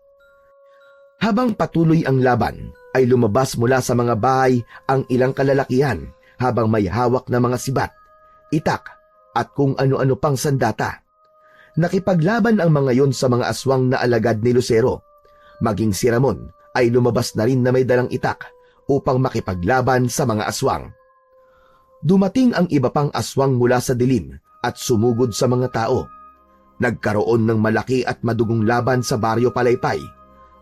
Habang patuloy ang laban, ay lumabas mula sa mga bahay ang ilang kalalakihan habang may hawak na mga sibat, itak at kung ano-ano pang sandata. Nakipaglaban ang mga yon sa mga aswang na alagad ni Lucero. Maging si Ramon ay lumabas na rin na may dalang itak upang makipaglaban sa mga aswang. Dumating ang iba pang aswang mula sa dilim at sumugod sa mga tao. Nagkaroon ng malaki at madugong laban sa Baryo Palaypay.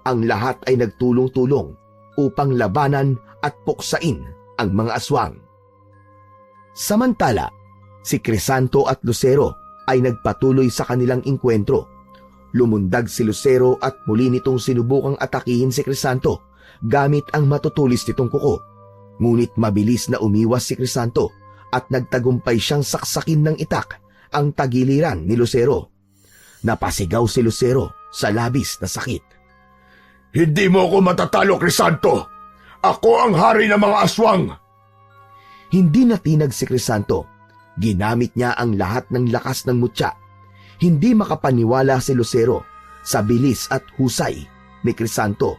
Ang lahat ay nagtulong-tulong upang labanan at puksain ang mga aswang. Samantala, si Crisanto at Lucero ay nagpatuloy sa kanilang inkwentro. Lumundag si Lucero at muli nitong sinubukang atakihin si Crisanto gamit ang matutulis nitong kuko. Ngunit mabilis na umiwas si Crisanto at nagtagumpay siyang saksakin ng itak ang tagiliran ni Lucero. Napasigaw si Lucero sa labis na sakit. Hindi mo ako matatalo, Crisanto. Ako ang hari ng mga aswang. Hindi natinag si Crisanto. Ginamit niya ang lahat ng lakas ng mutya. Hindi makapaniwala si Lucero sa bilis at husay ni Crisanto.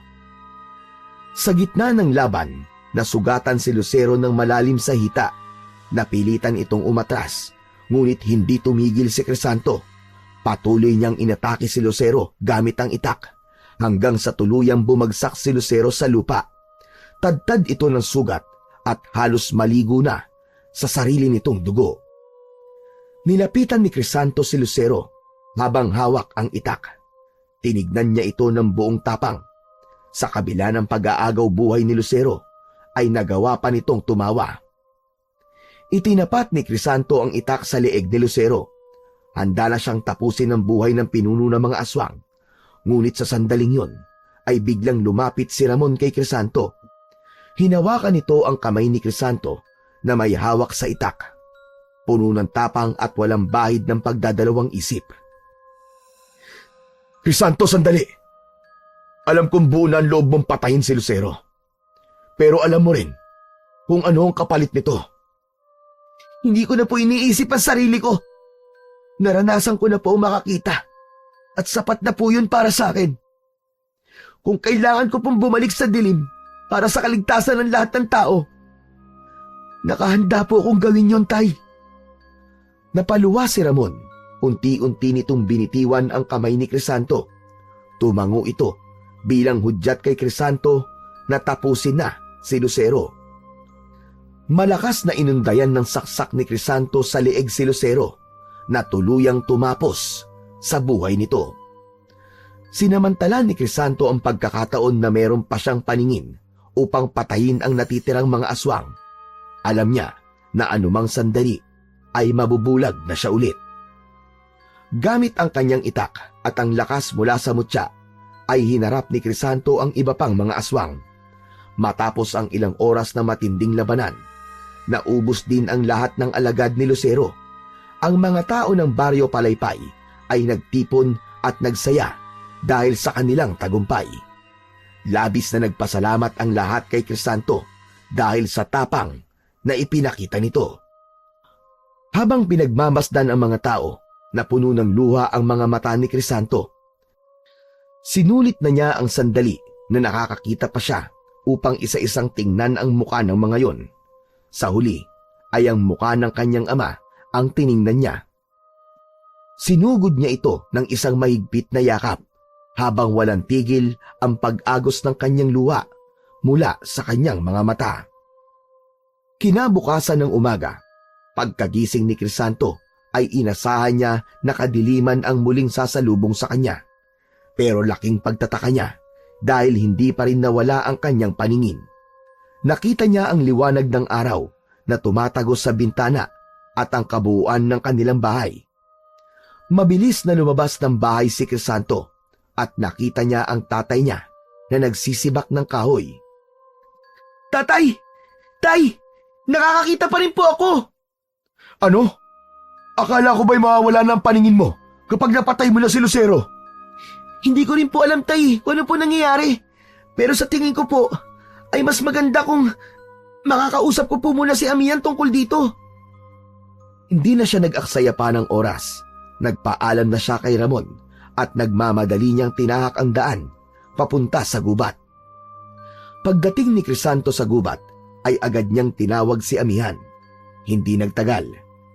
Sa gitna ng laban, nasugatan si Lucero ng malalim sa hita. Napilitan itong umatras, ngunit hindi tumigil si Crisanto. Patuloy niyang inatake si Lucero gamit ang itak, hanggang sa tuluyang bumagsak si Lucero sa lupa. Tadtad ito ng sugat at halos maligo na sa sarili nitong dugo. Nilapitan ni Crisanto si Lucero habang hawak ang itak. Tinignan niya ito ng buong tapang. Sa kabila ng pag-aagaw buhay ni Lucero, ay nagawa pa nitong tumawa. Itinapat ni Crisanto ang itak sa leeg ni Lucero. Handa na siyang tapusin ang buhay ng pinuno ng mga aswang. Ngunit sa sandaling yon, ay biglang lumapit si Ramon kay Crisanto. Hinawakan nito ang kamay ni Crisanto na may hawak sa itak. Puno ng tapang at walang bahid ng pagdadalawang isip. Crisanto, sandali. Alam kong buo na ang loob mong patayin si Lucero. Pero alam mo rin kung ano ang kapalit nito. Hindi ko na po iniisip ang sarili ko. Naranasan ko na po makakita. At sapat na po yun para sa akin. Kung kailangan ko pong bumalik sa dilim para sa kaligtasan ng lahat ng tao, nakahanda po akong gawin yon, Tay. Napaluwa si Ramon. Unti-unti nitong binitiwan ang kamay ni Crisanto. Tumango ito bilang hudyat kay Crisanto na tapusin na si Lucero. Malakas na inundayan ng saksak ni Crisanto sa leeg si Lucero. na tuluyang tumapos sa buhay nito. Sinamantala ni Crisanto ang pagkakataon na meron pa siyang paningin upang patayin ang natitirang mga aswang. Alam niya na anumang sandali ay mabubulag na siya ulit. Gamit ang kanyang itak at ang lakas mula sa mutya, ay hinarap ni Crisanto ang iba pang mga aswang. Matapos ang ilang oras na matinding labanan, naubos din ang lahat ng alagad ni Lucero. Ang mga tao ng Baryo Palaypay ay nagtipon at nagsaya dahil sa kanilang tagumpay. Labis na nagpasalamat ang lahat kay Crisanto dahil sa tapang na ipinakita nito. Habang pinagmamasdan ang mga tao, napuno ng luha ang mga mata ni Crisanto. Sinulit na niya ang sandali na nakakakita pa siya upang isa-isang tingnan ang muka ng mga yon. Sa huli ay ang muka ng kanyang ama ang tiningnan niya. Sinugod niya ito ng isang mahigpit na yakap habang walang tigil ang pag-agos ng kanyang luha mula sa kanyang mga mata. Kinabukasan ng umaga, pagkagising ni Crisanto ay inasahan niya na kadiliman ang muling sasalubong sa kanya. Pero laking pagtataka niya dahil hindi pa rin nawala ang kanyang paningin. Nakita niya ang liwanag ng araw na tumatagos sa bintana at ang kabuuan ng kanilang bahay. Mabilis na lumabas ng bahay si Crisanto at nakita niya ang tatay niya na nagsisibak ng kahoy. Tatay! Tay! Nakakakita pa rin po ako! Ano? Akala ko ba'y mawawala ng paningin mo kapag napatay mo na si Lucero? Hindi ko rin po alam, tay, kung ano po nangyayari. Pero sa tingin ko po, ay mas maganda kung makakausap ko po muna si Amihan tungkol dito. Hindi na siya nag-aksaya pa ng oras. Nagpaalam na siya kay Ramon at nagmamadali niyang tinahak ang daan papunta sa gubat. Pagdating ni Crisanto sa gubat, ay agad niyang tinawag si Amihan. Hindi nagtagal,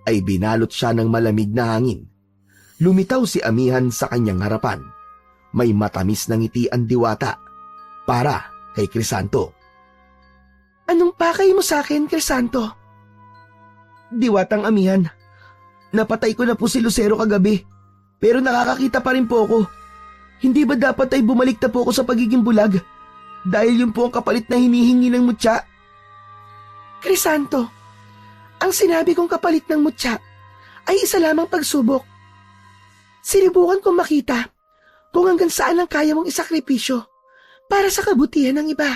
ay binalot siya ng malamig na hangin. Lumitaw si Amihan sa kanyang harapan. May matamis na ngiti ang diwata para kay Crisanto. Anong pakay mo sa akin, Crisanto? Diwatang Amihan, napatay ko na po si Lucero kagabi, pero nakakakita pa rin po ako. Hindi ba dapat ay bumalik na po ako sa pagiging bulag? Dahil yun po ang kapalit na hinihingi ng mutya. Crisanto, ang sinabi kong kapalit ng mutya ay isa lamang pagsubok. Sinubukan kong makita kung hanggang saan ang kaya mong isakripisyo para sa kabutihan ng iba.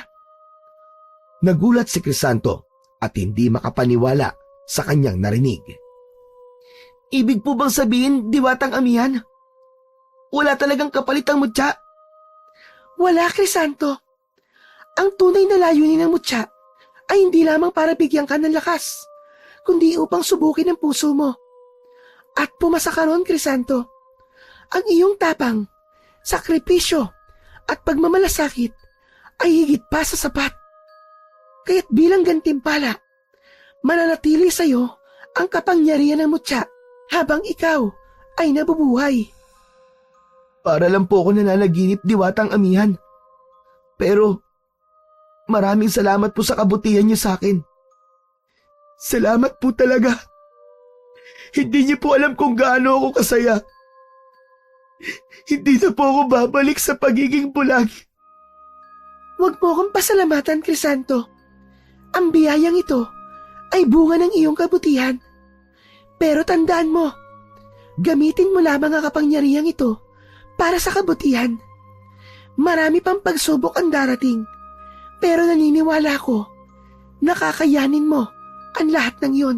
Nagulat si Crisanto at hindi makapaniwala sa kanyang narinig. Ibig po bang sabihin, Diwatang Amihan? Wala talagang kapalit ang mutya? Wala, Crisanto. Ang tunay na layunin ng mutya ay hindi lamang para bigyan ka ng lakas, kundi upang subukin ang puso mo. At pumasa ka ron, Crisanto. Ang iyong tapang, sakripisyo at pagmamalasakit ay higit pa sa sapat. Kaya't bilang gantimpala, mananatili sa iyo ang kapangyarihan ng mutya habang ikaw ay nabubuhay. Para lang po ako nananaginip, Diwatang Amihan. Pero maraming salamat po sa kabutihan niyo sa akin. Salamat po talaga. Hindi niyo po alam kung gaano ako kasaya. Hindi na po ako babalik sa pagiging bulag. Huwag mo akong pasalamatan, Crisanto. Ang biyayang ito ay bunga ng iyong kabutihan. Pero tandaan mo, gamitin mo lamang ang kapangyarihang ito para sa kabutihan. Marami pang pagsubok ang darating, pero naniniwala ko na kakayanin mo ang lahat ng iyon.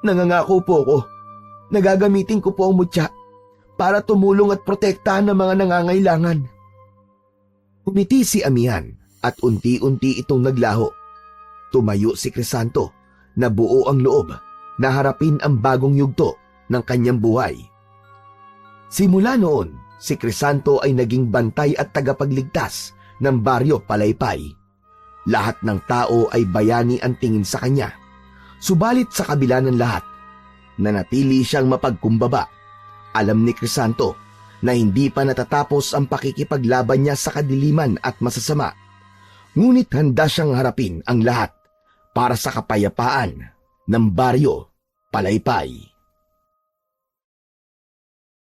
Nangangako po ako na gagamitin ko po ang mutya para tumulong at protektahan ng mga nangangailangan. Umiti si Amihan at unti-unti itong naglaho. Tumayo si Crisanto na buo ang loob na harapin ang bagong yugto ng kanyang buhay. Simula noon, si Crisanto ay naging bantay at tagapagligtas ng Baryo Palaypay. Lahat ng tao ay bayani ang tingin sa kanya. Subalit sa kabila ng lahat, nanatili siyang mapagkumbaba. Alam ni Crisanto na hindi pa natatapos ang pakikipaglaban niya sa kadiliman at masasama. Ngunit handa siyang harapin ang lahat para sa kapayapaan ng Baryo Palaypay.